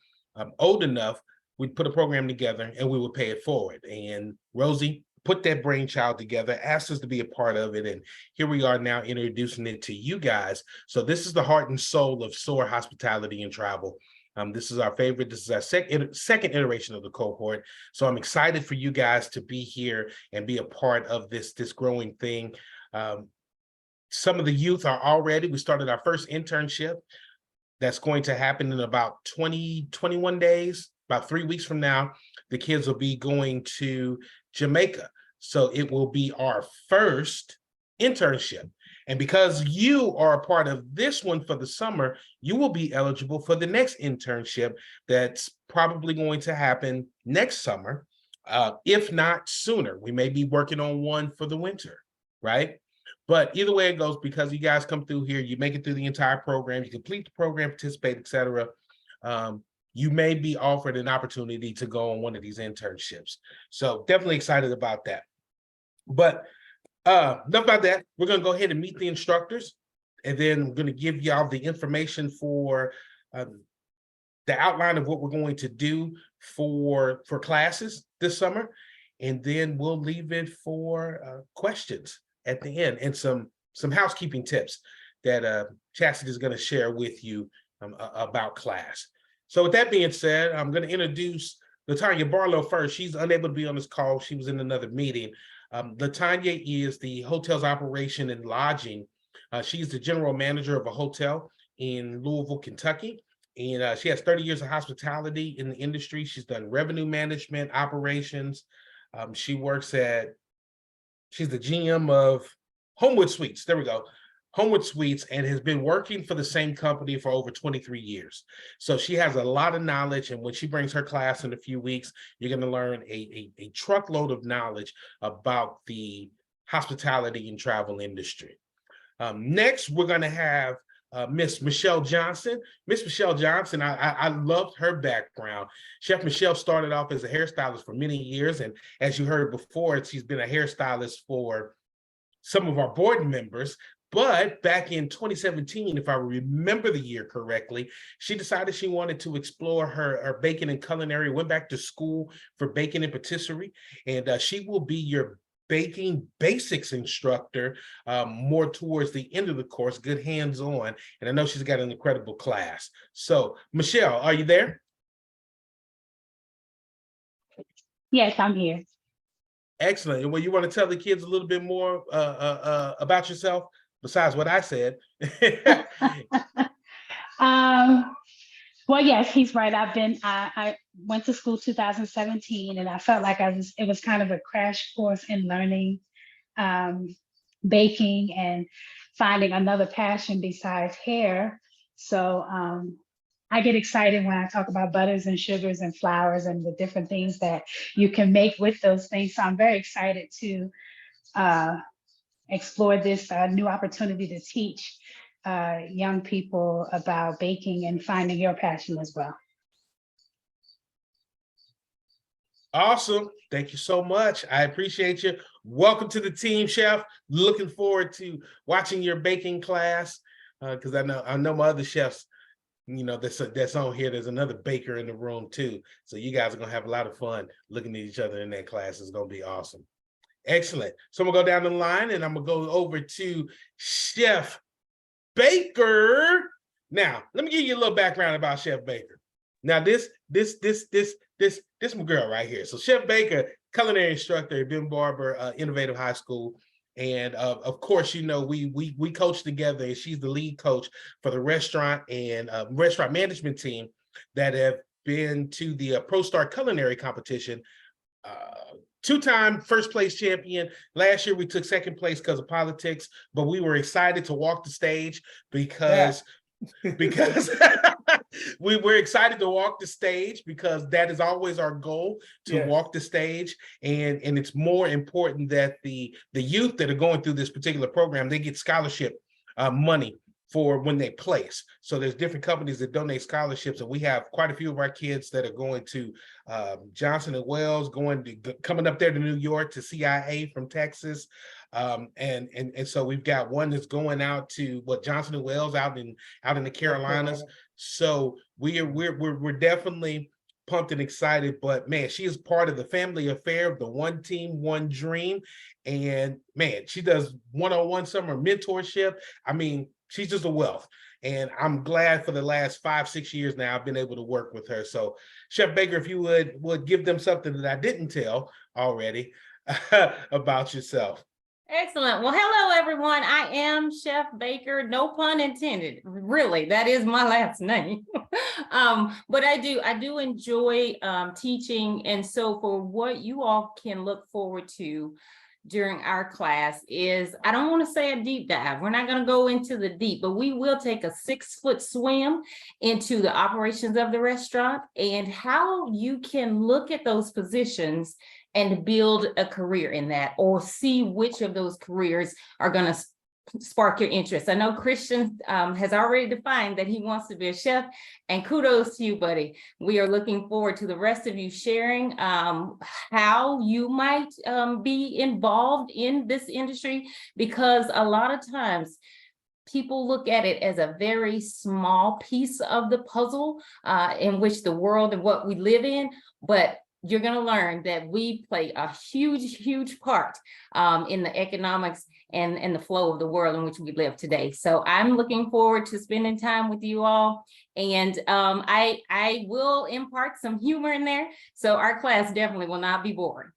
old enough, we'd put a program together and we would pay it forward. And Rosie put that brainchild together, asked us to be a part of it. And here we are now introducing it to you guys. So this is the heart and soul of SOAR Hospitality and Travel. This is our favorite. This is our second iteration of the cohort. So I'm excited for you guys to be here and be a part of this growing thing. Some of the youth are already, we started our first internship that's going to happen in about 21 days, about 3 weeks from now. The kids will be going to Jamaica. So it will be our first internship. And because you are a part of this one for the summer, you will be eligible for the next internship that's probably going to happen next summer, if not sooner. We may be working on one for the winter, right? But either way it goes, because you guys come through here, you make it through the entire program, you complete the program, participate, etc. You may be offered an opportunity to go on one of these internships. So definitely excited about that. But enough about that. We're going to go ahead and meet the instructors, and then we're going to give y'all the information for the outline of what we're going to do for classes this summer, and then we'll leave it for questions at the end, and some housekeeping tips that Chastity is going to share with you about class. So with that being said, I'm going to introduce LaTanya Barlow first. She's unable to be on this call. She was in another meeting. LaTanya is the hotel's operation and lodging. She's the general manager of a hotel in Louisville, Kentucky. And she has 30 years of hospitality in the industry. She's done revenue management, operations. She's the GM of Homewood Suites. There we go. Homewood Suites, and has been working for the same company for over 23 years. So she has a lot of knowledge, and when she brings her class in a few weeks, you're going to learn a truckload of knowledge about the hospitality and travel industry. Next, we're going to have Miss Michelle Johnson. Miss Michelle Johnson, I loved her background. Chef Michelle started off as a hairstylist for many years, and as you heard before, she's been a hairstylist for some of our board members. But back in 2017, if I remember the year correctly, she decided she wanted to explore her baking and culinary, went back to school for baking and patisserie, and she will be your baking basics instructor more towards the end of the course, good hands-on, and I know she's got an incredible class. So, Michelle, are you there? Yes, I'm here. Excellent. And well, you want to tell the kids a little bit more about yourself? Besides what I said. Well, yes, he's right. I went to school 2017, and I felt like it was kind of a crash course in learning baking and finding another passion besides hair. So I get excited when I talk about butters and sugars and flours and the different things that you can make with those things. So I'm very excited to explore this new opportunity to teach young people about baking and finding your passion as well. Awesome. Thank you so much. I appreciate you. Welcome to the team, Chef. Looking forward to watching your baking class because I know my other chefs, you know, that's on here. There's another baker in the room too. So you guys are going to have a lot of fun looking at each other in that class. It's going to be awesome. Excellent. So I'm gonna go down the line and I'm gonna go over to Chef Baker. Now, let me give you a little background about Chef Baker. Now, this my girl right here. So Chef Baker, culinary instructor at Ben Barber Innovative High School. And of course, you know, we coach together, and she's the lead coach for the restaurant and restaurant management team that have been to the Pro Star Culinary Competition. Two-time first place champion. Last year we took second place because of politics, but we were excited to walk the stage because we were excited to walk the stage because that is always our goal, to walk the stage. And it's more important that the youth that are going through this particular program, they get scholarship money for when they place. So there's different companies that donate scholarships, and we have quite a few of our kids that are going to Johnson & Wales, coming up there to New York, to CIA from Texas. And so we've got one that's going out to Johnson & Wales out in the Carolinas. So we're definitely pumped and excited, but man, she is part of the family affair of the One Team, One Dream. And man, she does one-on-one summer mentorship. I mean, she's just a wealth. And I'm glad for the last 5-6 years now, I've been able to work with her. So Chef Baker, if you would give them something that I didn't tell already about yourself. Excellent. Well, hello, everyone. I am Chef Baker. No pun intended. Really, that is my last name. But I do enjoy teaching. And so for what you all can look forward to during our class is, I don't want to say a deep dive. We're not going to go into the deep, but we will take a 6-foot swim into the operations of the restaurant and how you can look at those positions and build a career in that, or see which of those careers are going to spark your interest. I know Christian has already defined that he wants to be a chef, and kudos to you, buddy. We are looking forward to the rest of you sharing how you might be involved in this industry, because a lot of times people look at it as a very small piece of the puzzle in which the world and what we live in, but you're going to learn that we play a huge part in the economics and the flow of the world in which we live today. So I'm looking forward to spending time with you all. And I will impart some humor in there. So our class definitely will not be boring.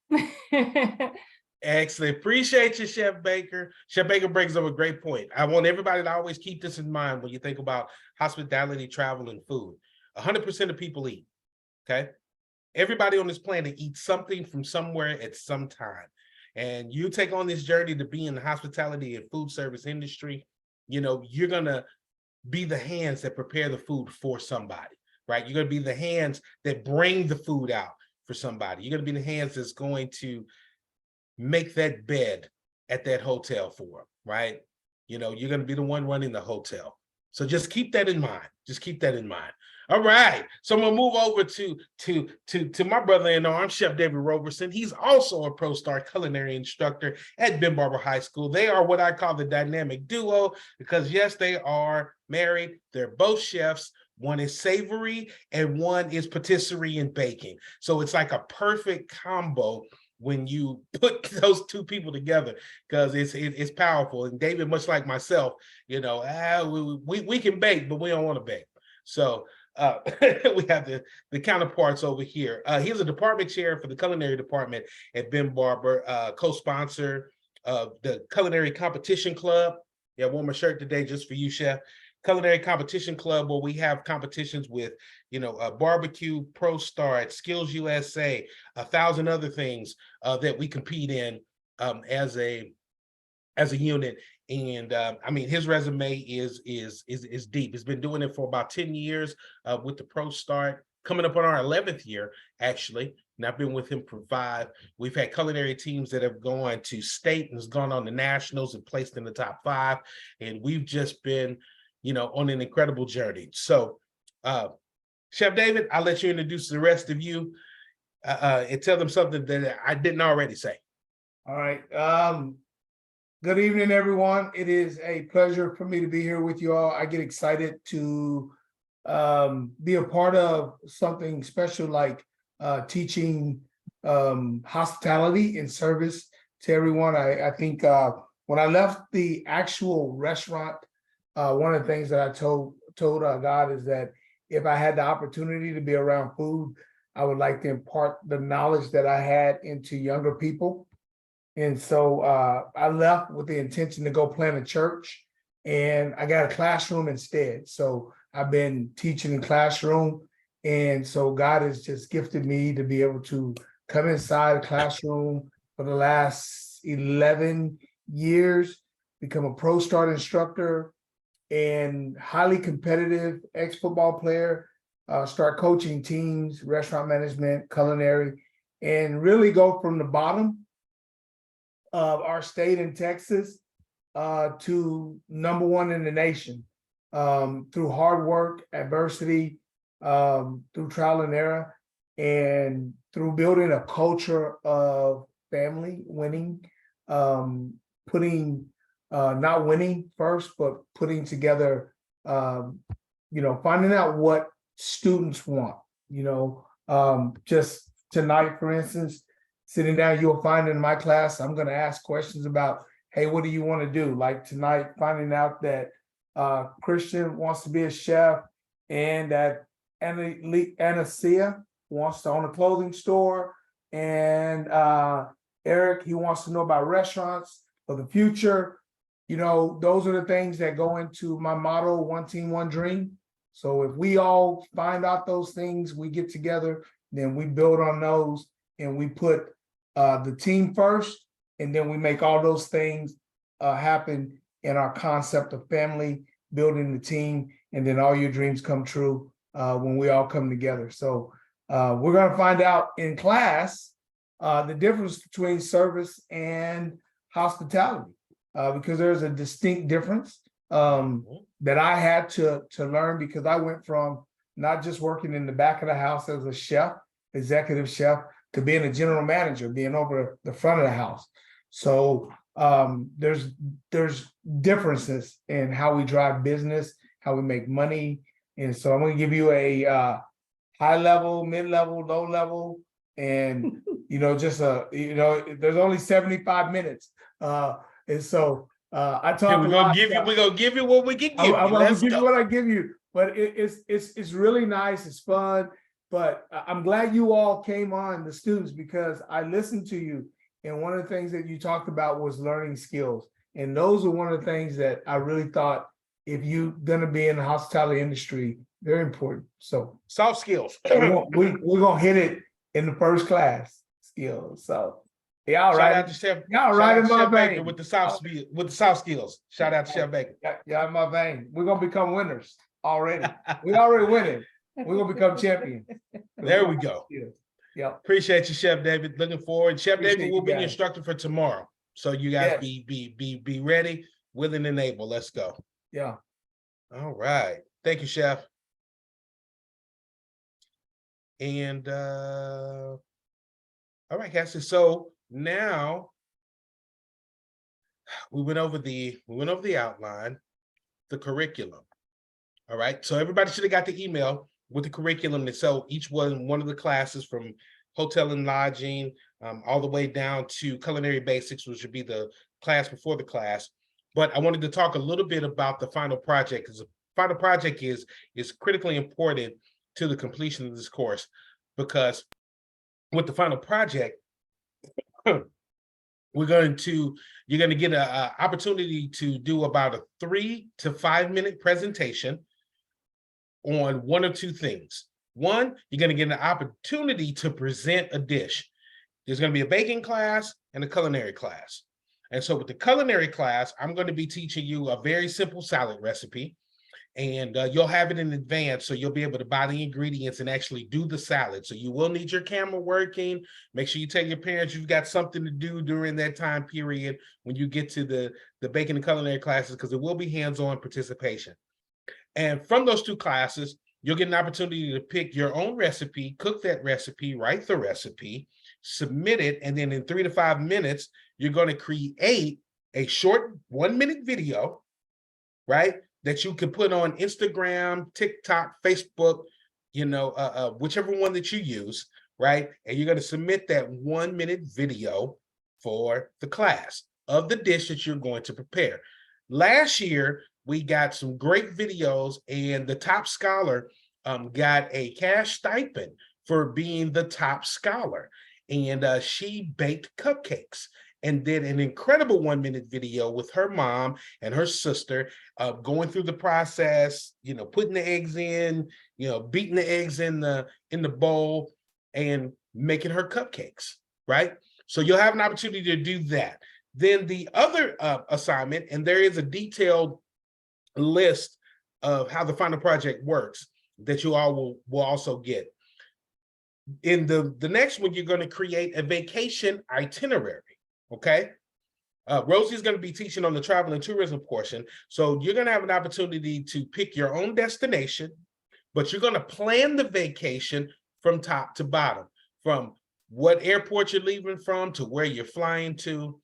Excellent. Appreciate you, Chef Baker. Chef Baker brings up a great point. I want everybody to always keep this in mind when you think about hospitality, travel, and food. 100% of people eat, okay? Everybody on this planet eats something from somewhere at some time. And you take on this journey to be in the hospitality and food service industry, you know, you're going to be the hands that prepare the food for somebody, right? You're going to be the hands that bring the food out for somebody. You're going to be the hands that's going to make that bed at that hotel for them, right? You know, you're going to be the one running the hotel. So just keep that in mind. Just keep that in mind. All right. So I'm gonna move over to my brother-in-law. I'm Chef David Roberson. He's also a ProStar culinary instructor at Ben Barber High School. They are what I call the dynamic duo because yes, they are married. They're both chefs. One is savory and one is patisserie and baking. So it's like a perfect combo when you put those two people together, because it's powerful. And David, much like myself, you know, we can bake, but we don't want to bake. So we have the counterparts over here. He's a department chair for the culinary department at Ben Barber, co-sponsor of the Culinary Competition Club. Yeah, I wore my shirt today just for you, Chef. Culinary Competition Club, where we have competitions with, you know, barbecue, ProStar, at Skills USA, 1,000 other things that we compete in as a unit. And I mean, his resume is deep. He's been doing it for about 10 years with the ProStar, coming up on our 11th year, actually. And I've been with him for 5. We've had culinary teams that have gone to state and has gone on the nationals and placed in the top 5. And we've just been, you know, on an incredible journey. So, Chef David, I'll let you introduce the rest of you and tell them something that I didn't already say. All right. Good evening, everyone. It is a pleasure for me to be here with you all. I get excited to be a part of something special like teaching hospitality and service to everyone. I think when I left the actual restaurant, one of the things that I told God is that if I had the opportunity to be around food, I would like to impart the knowledge that I had into younger people. And so I left with the intention to go plant a church, and I got a classroom instead. So I've been teaching in classroom. And so God has just gifted me to be able to come inside a classroom for the last 11 years, become a ProStar instructor and highly competitive ex-football player, start coaching teams, restaurant management, culinary, and really go from the bottom of our state in Texas to #1 in the nation through hard work, adversity, through trial and error, and through building a culture of family winning, putting not winning first, but putting together, you know, finding out what students want, you know, just tonight, for instance, sitting down, you'll find in my class, I'm going to ask questions about, hey, what do you want to do? Like tonight, finding out that Christian wants to be a chef and that Anasia wants to own a clothing store, and Eric, he wants to know about restaurants. for the future. You know, those are the things that go into my motto, one team, one dream. So if we all find out those things, we get together, then we build on those and we put the team first, and then we make all those things happen in our concept of family, building the team, and then all your dreams come true when we all come together. So we're going to find out in class the difference between service and hospitality, because there's a distinct difference that I had to learn, because I went from not just working in the back of the house as a chef, executive chef, to being a general manager, being over the front of the house. So there's differences in how we drive business, how we make money. And so I'm going to give you a high level, mid level, low level, and just there's only 75 minutes. And so I talk we're a gonna lot. give you what we can give you. I'm gonna Let's give you go. what I give you, but it's really nice. It's fun. But I'm glad you all came on, the students, because I listened to you. And one of the things that you talked about was learning skills. And those are one of the things that I really thought, if you're gonna be in the hospitality industry, very important. So soft skills. we're gonna hit it in the first class skills. So y'all right. Shout out to Chef. Y'all shout right out in to my Chef Baker vein. with the soft skills. Shout out to Chef Baker. Yeah, in my vein. We're gonna become winners already. We already winning. We're gonna become champions. There we go. Yeah. Appreciate you, Chef David. Looking forward. Chef Appreciate David will you be your guys. instructor for tomorrow. So you guys Yes. be ready, willing, and able. Let's go. Yeah. All right. Thank you, Chef. And all right, Cassie. So now we went over the outline, the curriculum. All right. So everybody should have got the email with the curriculum. And so each one of the classes, from hotel and lodging, all the way down to culinary basics, which would be the class before the class. But I wanted to talk a little bit about the final project, because the final project is critically important to the completion of this course, because with the final project, you're going to get an opportunity to do about a 3 to 5 minute presentation on one or two things. One, you're going to get an opportunity to present a dish. There's going to be a baking class and a culinary class. And so with the culinary class, I'm going to be teaching you a very simple salad recipe, and you'll have it in advance, so you'll be able to buy the ingredients and actually do the salad. So you will need your camera working. Make sure you tell your parents you've got something to do during that time period when you get to the baking and culinary classes, because it will be hands-on participation. And from those two classes, you'll get an opportunity to pick your own recipe, cook that recipe, write the recipe, submit it, and then in 3 to 5 minutes, you're going to create a short 1-minute video, right, that you can put on Instagram, TikTok, Facebook, whichever one that you use, right? And you're going to submit that 1-minute video for the class of the dish that you're going to prepare. Last year, we got some great videos, and the top scholar got a cash stipend for being the top scholar. And she baked cupcakes and did an incredible 1-minute video with her mom and her sister, going through the process, putting the eggs in, beating the eggs in the bowl and making her cupcakes, right? So you'll have an opportunity to do that. Then the other assignment, and there is a detailed list of how the final project works that you all will also get. In the next one, you're going to create a vacation itinerary. Okay. Rosie is going to be teaching on the travel and tourism portion. So you're going to have an opportunity to pick your own destination, but you're going to plan the vacation from top to bottom, from what airport you're leaving from to where you're flying to,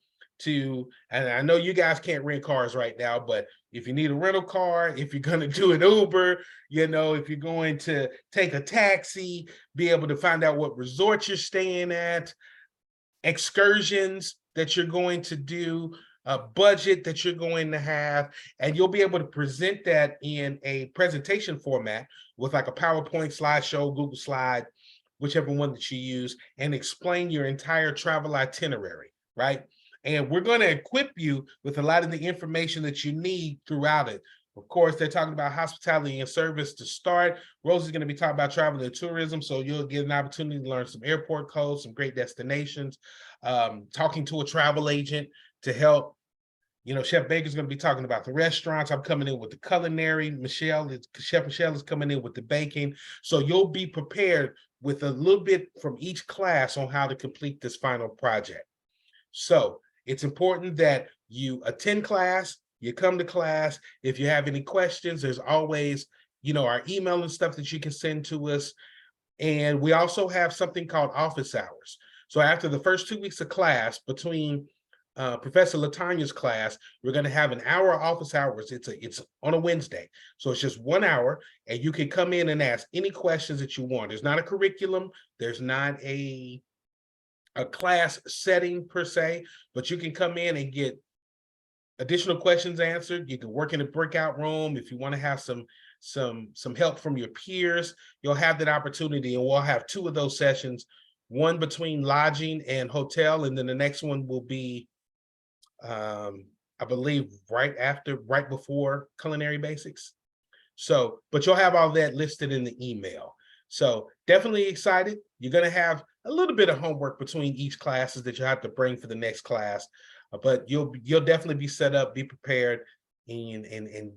and I know you guys can't rent cars right now, but if you need a rental car, if you're going to do an Uber, if you're going to take a taxi, be able to find out what resort you're staying at, excursions that you're going to do, a budget that you're going to have, and you'll be able to present that in a presentation format with like a PowerPoint slideshow, Google Slide, whichever one that you use, and explain your entire travel itinerary, right? And we're going to equip you with a lot of the information that you need throughout it. Of course, they're talking about hospitality and service to start. Rosie's going to be talking about travel and tourism, so you'll get an opportunity to learn some airport codes, some great destinations, talking to a travel agent to help. You know, Chef Baker's going to be talking about the restaurants. I'm coming in with the culinary. Chef Michelle is coming in with the baking. So you'll be prepared with a little bit from each class on how to complete this final project. So it's important that you attend class, you come to class. If you have any questions, there's always, you know, our email and stuff that you can send to us. And we also have something called office hours. So after the first 2 weeks of class, between Professor Latanya's class, we're going to have an hour office hours. It's on a Wednesday. So it's just 1 hour, and you can come in and ask any questions that you want. There's not a curriculum. There's not a class setting per se, but you can come in and get additional questions answered. You can work in a breakout room. If you want to have some help from your peers, you'll have that opportunity. And we'll have 2 of those sessions, one between lodging and hotel, and then the next one will be I believe right before culinary basics. So, but you'll have all that listed in the email. So definitely excited. You're going to have a little bit of homework between each classes that you have to bring for the next class, but you'll definitely be set up, be prepared, and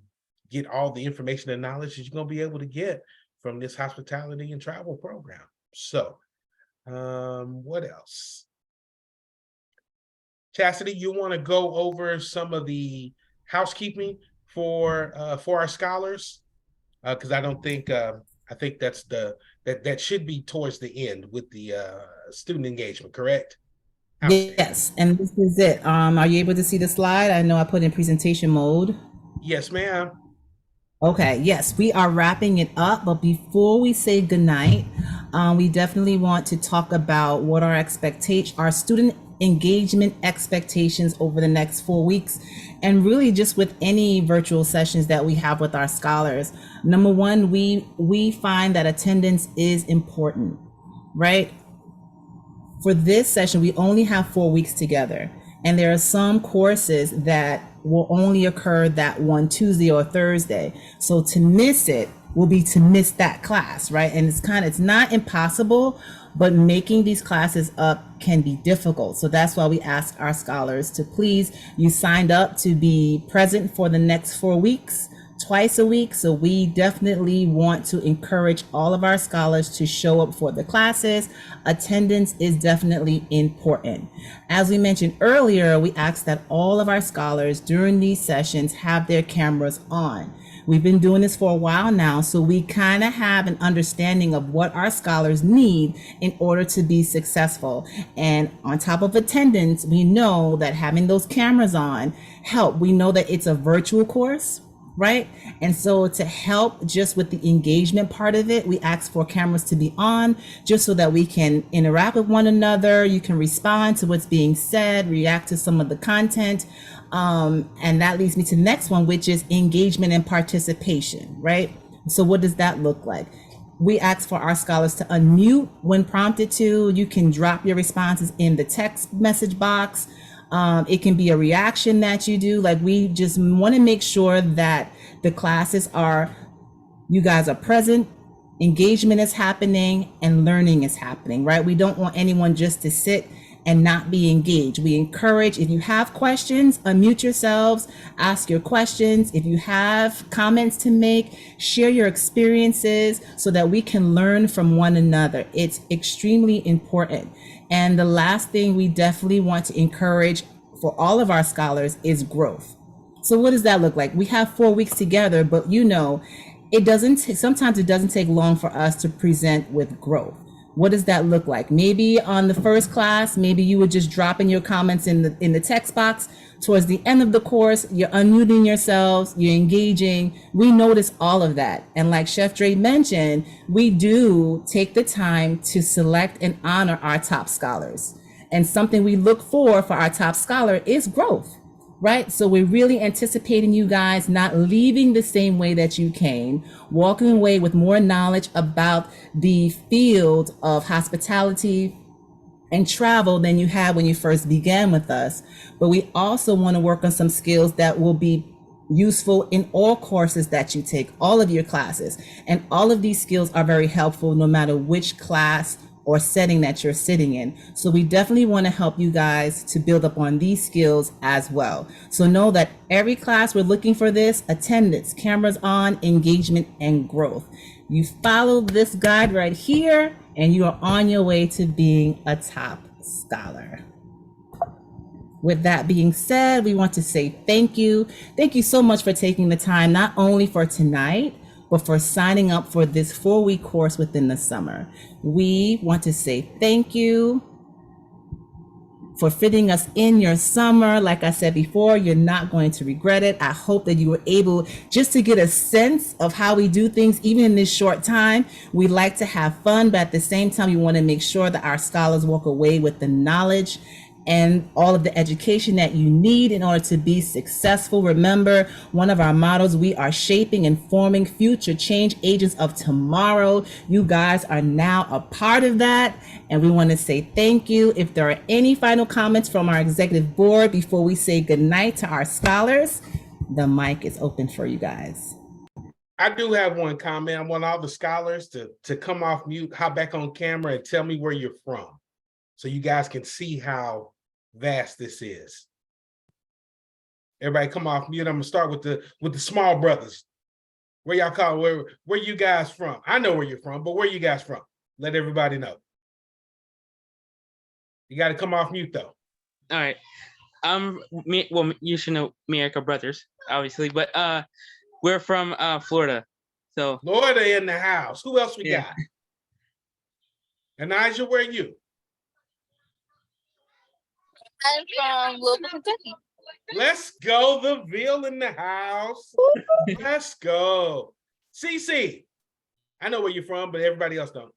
get all the information and knowledge that you're going to be able to get from this hospitality and travel program. So, what else? Chastity, you want to go over some of the housekeeping for our scholars? Because I think that's that should be towards the end with the student engagement, correct? Yes, and this is it. Are you able to see the slide? I know I put in presentation mode. Yes, ma'am. Okay, yes, we are wrapping it up, but before we say goodnight, we definitely want to talk about what our student engagement expectations over the next 4 weeks, and really just with any virtual sessions that we have with our scholars. Number one, we find that attendance is important, right? For this session, we only have 4 weeks together, and there are some courses that will only occur that one Tuesday or Thursday. So to miss it will be to miss that class, right? And it's not impossible, but making these classes up can be difficult. So that's why we ask our scholars to please, you signed up to be present for the next 4 weeks, twice a week. So we definitely want to encourage all of our scholars to show up for the classes. Attendance is definitely important. As we mentioned earlier, we ask that all of our scholars during these sessions have their cameras on. We've been doing this for a while now, so we kind of have an understanding of what our scholars need in order to be successful. And on top of attendance, we know that having those cameras on help. We know that it's a virtual course, right? And so to help just with the engagement part of it, we ask for cameras to be on just so that we can interact with one another. You can respond to what's being said, react to some of the content. And that leads me to the next one, which is engagement and participation, right? So what does that look like? We ask for our scholars to unmute when prompted to. You can drop your responses in the text message box. It can be a reaction that you do. Like, we just want to make sure that the classes you guys are present, engagement is happening, and learning is happening, right? We don't want anyone just to sit and not be engaged. We encourage, if you have questions, unmute yourselves, ask your questions. If you have comments to make, share your experiences so that we can learn from one another. It's extremely important. And the last thing we definitely want to encourage for all of our scholars is growth. So what does that look like? We have 4 weeks together, but sometimes it doesn't take long for us to present with growth. What does that look like? Maybe on the first class, maybe you were just dropping your comments in the text box. Towards the end of the course, you're unmuting yourselves, you're engaging. We notice all of that. And like Chef Dre mentioned, we do take the time to select and honor our top scholars. And something we look for our top scholar is growth, right? So we're really anticipating you guys not leaving the same way that you came, walking away with more knowledge about the field of hospitality and travel than you had when you first began with us. But we also want to work on some skills that will be useful in all courses that you take, all of your classes. And all of these skills are very helpful no matter which class or setting that you're sitting in. So we definitely want to help you guys to build up on these skills as well. So know that every class we're looking for this: attendance, cameras on, engagement, and growth. You follow this guide right here and you are on your way to being a top scholar. With that being said, we want to say thank you. Thank you so much for taking the time, not only for tonight, but for signing up for this 4-week course within the summer. We want to say thank you for fitting us in your summer. Like I said before, you're not going to regret it. I hope that you were able just to get a sense of how we do things, even in this short time. We like to have fun, but at the same time, we want to make sure that our scholars walk away with the knowledge and all of the education that you need in order to be successful. Remember, one of our mottos: we are shaping and forming future change agents of tomorrow. You guys are now a part of that, and we want to say thank you. If there are any final comments from our executive board before we say goodnight to our scholars, the mic is open for you guys. I do have one comment. I want all the scholars to come off mute, hop back on camera, and tell me where you're from, so you guys can see how vast this is. Everybody come off mute. I'm gonna start with the small brothers. Where y'all call, where you guys from? I know where you're from, but where you guys from? Let everybody know. You got to come off mute though. All right. Well, you should know me, Erica brothers, obviously, but we're from Florida. So Florida in the house. Who else we Yeah. got? And Nigel, where are you? I'm from Louisville, Kentucky. Let's go, the Ville in the house. Let's go. CC, I know where you're from, but everybody else don't.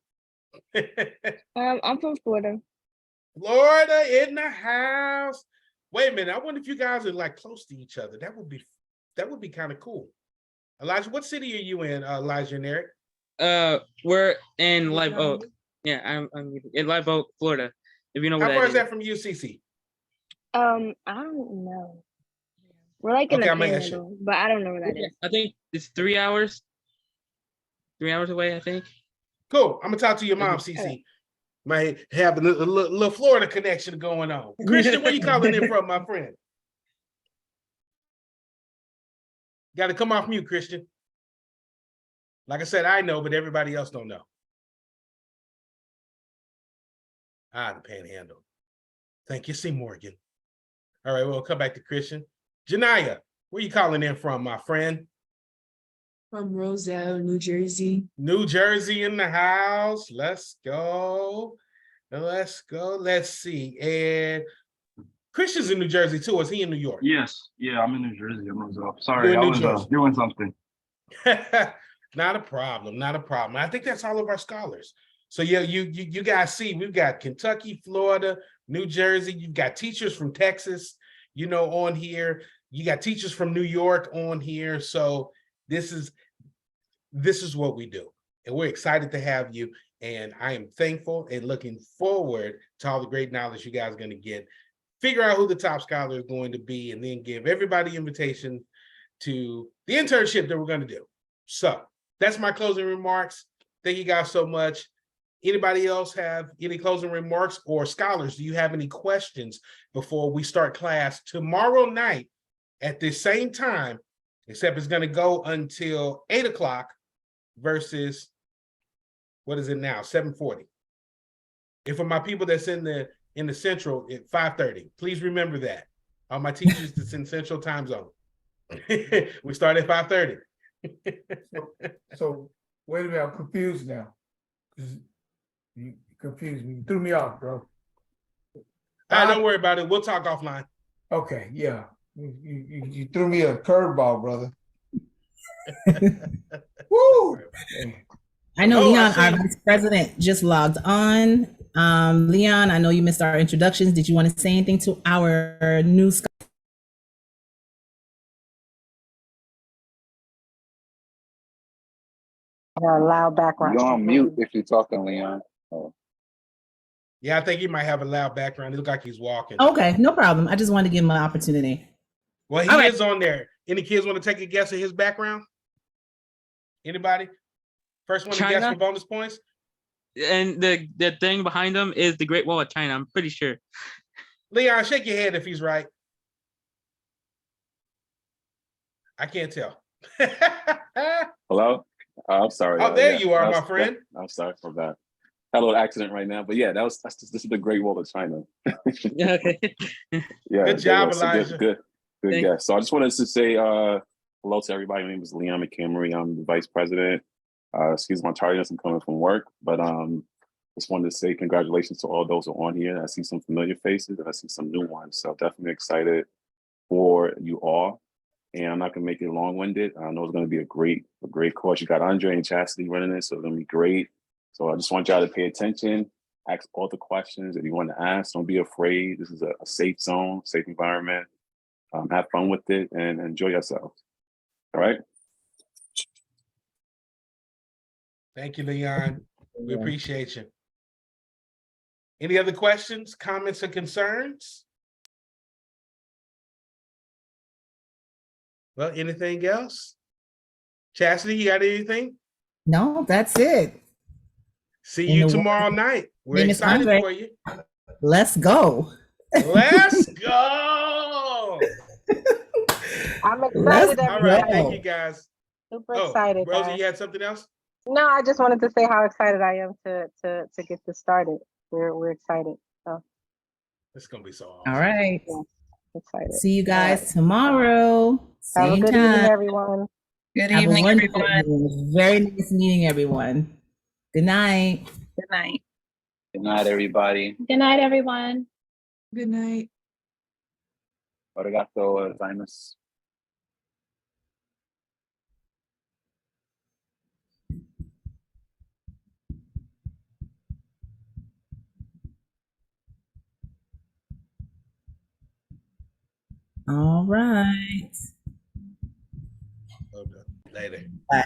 I'm from Florida. Florida in the house. Wait a minute. I wonder if you guys are like close to each other. That would be kind of cool. Elijah, what city are you in, Elijah and Eric? We're in Live Oak. Yeah, I'm in Live Oak, Florida. If you know How where far that is that from you, CC? I don't know. We're like in Okay, the I'm gonna ask panhandle, but I don't know where that is. I think it's 3 hours. 3 hours away, I think. Cool. I'm gonna talk to your mom, CC. Might have a little Florida connection going on. Christian, where you calling in from, my friend? Got to come off mute, Christian. Like I said, I know, but everybody else don't know. The panhandle. Thank you, C. Morgan. All right, we'll come back to Christian. Janaya, where you calling in from, my friend? From Roselle, New Jersey. New Jersey in the house. Let's go. Let's go. Let's see. And Christian's in New Jersey too. Is he in New York? Yes. Yeah, I'm in New Jersey. I'm Roselle. You Sorry, in I New was Jersey. doing something. Not a problem. Not a problem. I think that's all of our scholars. So yeah, you guys see, we've got Kentucky, Florida, New Jersey. You've got teachers from Texas, on here. You got teachers from New York on here. So this is what we do, and we're excited to have you. And I am thankful and looking forward to all the great knowledge you guys are going to get. Figure out who the top scholar is going to be, and then give everybody invitation to the internship that we're going to do. So that's my closing remarks. Thank you guys so much. Anybody else have any closing remarks, or scholars, do you have any questions before we start class tomorrow night at the same time, except it's going to go until 8 o'clock versus, what is it now, 7:40. And for my people that's in the central at 5:30, please remember that. All my teachers that's in central time zone. We start at 5:30. So wait a minute, I'm confused now. You confused me. You threw me off, bro. Don't worry about it. We'll talk offline. Okay, yeah. You threw me a curveball, brother. Woo! I know Leon, our vice president, just logged on. Leon, I know you missed our introductions. Did you want to say anything to our new scholars? Loud background. You're on mute if you're talking, Leon. Oh. Yeah, I think he might have a loud background. He look like he's walking. Okay, no problem. I just wanted to give him an opportunity. Well, he All right. is on there. Any kids want to take a guess at his background? Anybody? First one to guess China? for bonus points? And the thing behind him is the Great Wall of China. I'm pretty sure. Leon, shake your head if he's right. I can't tell. Hello? I'm sorry. Oh, there yeah, you are, that was- my friend. I'm sorry for that. Had a little accident right now, but yeah, this is the Great Wall of China. Okay. Yeah, Good job, so Elijah. Good Thank- guess. So I just wanted to say hello to everybody. My name is Leon McCamery. I'm the vice president. Excuse my tardiness. I'm coming from work, but just wanted to say congratulations to all those who are on here. I see some familiar faces and I see some new ones. So definitely excited for you all. And I'm not gonna make it long-winded. I know it's gonna be a great course. You got Andre and Chastity running it, so it's gonna be great. So I just want y'all to pay attention, ask all the questions that you want to ask. Don't be afraid. This is a safe zone, safe environment. Have fun with it and enjoy yourselves. All right. Thank you, Leon. We appreciate you. Any other questions, comments, or concerns? Well, anything else? Chastity, you got anything? No, that's it. See In you the tomorrow night. We're name is excited Andre. for you. Let's go. Let's go. I'm Let's excited, All right. everybody. Thank you, guys. Super Oh, excited, Rosie, guys. you had something else? No, I just wanted to say how excited I am to get this started. We're excited. So It's gonna be so awesome. All right. yeah, excited. See you All guys right. tomorrow. Have a Same good evening, time. everyone. Good Have a evening, wonderful everyone. evening. Very nice meeting everyone. Good night. Good night. Good night, everybody. Good night, everyone. Good night. Arigato, gozaimasu. All right. Later. Bye.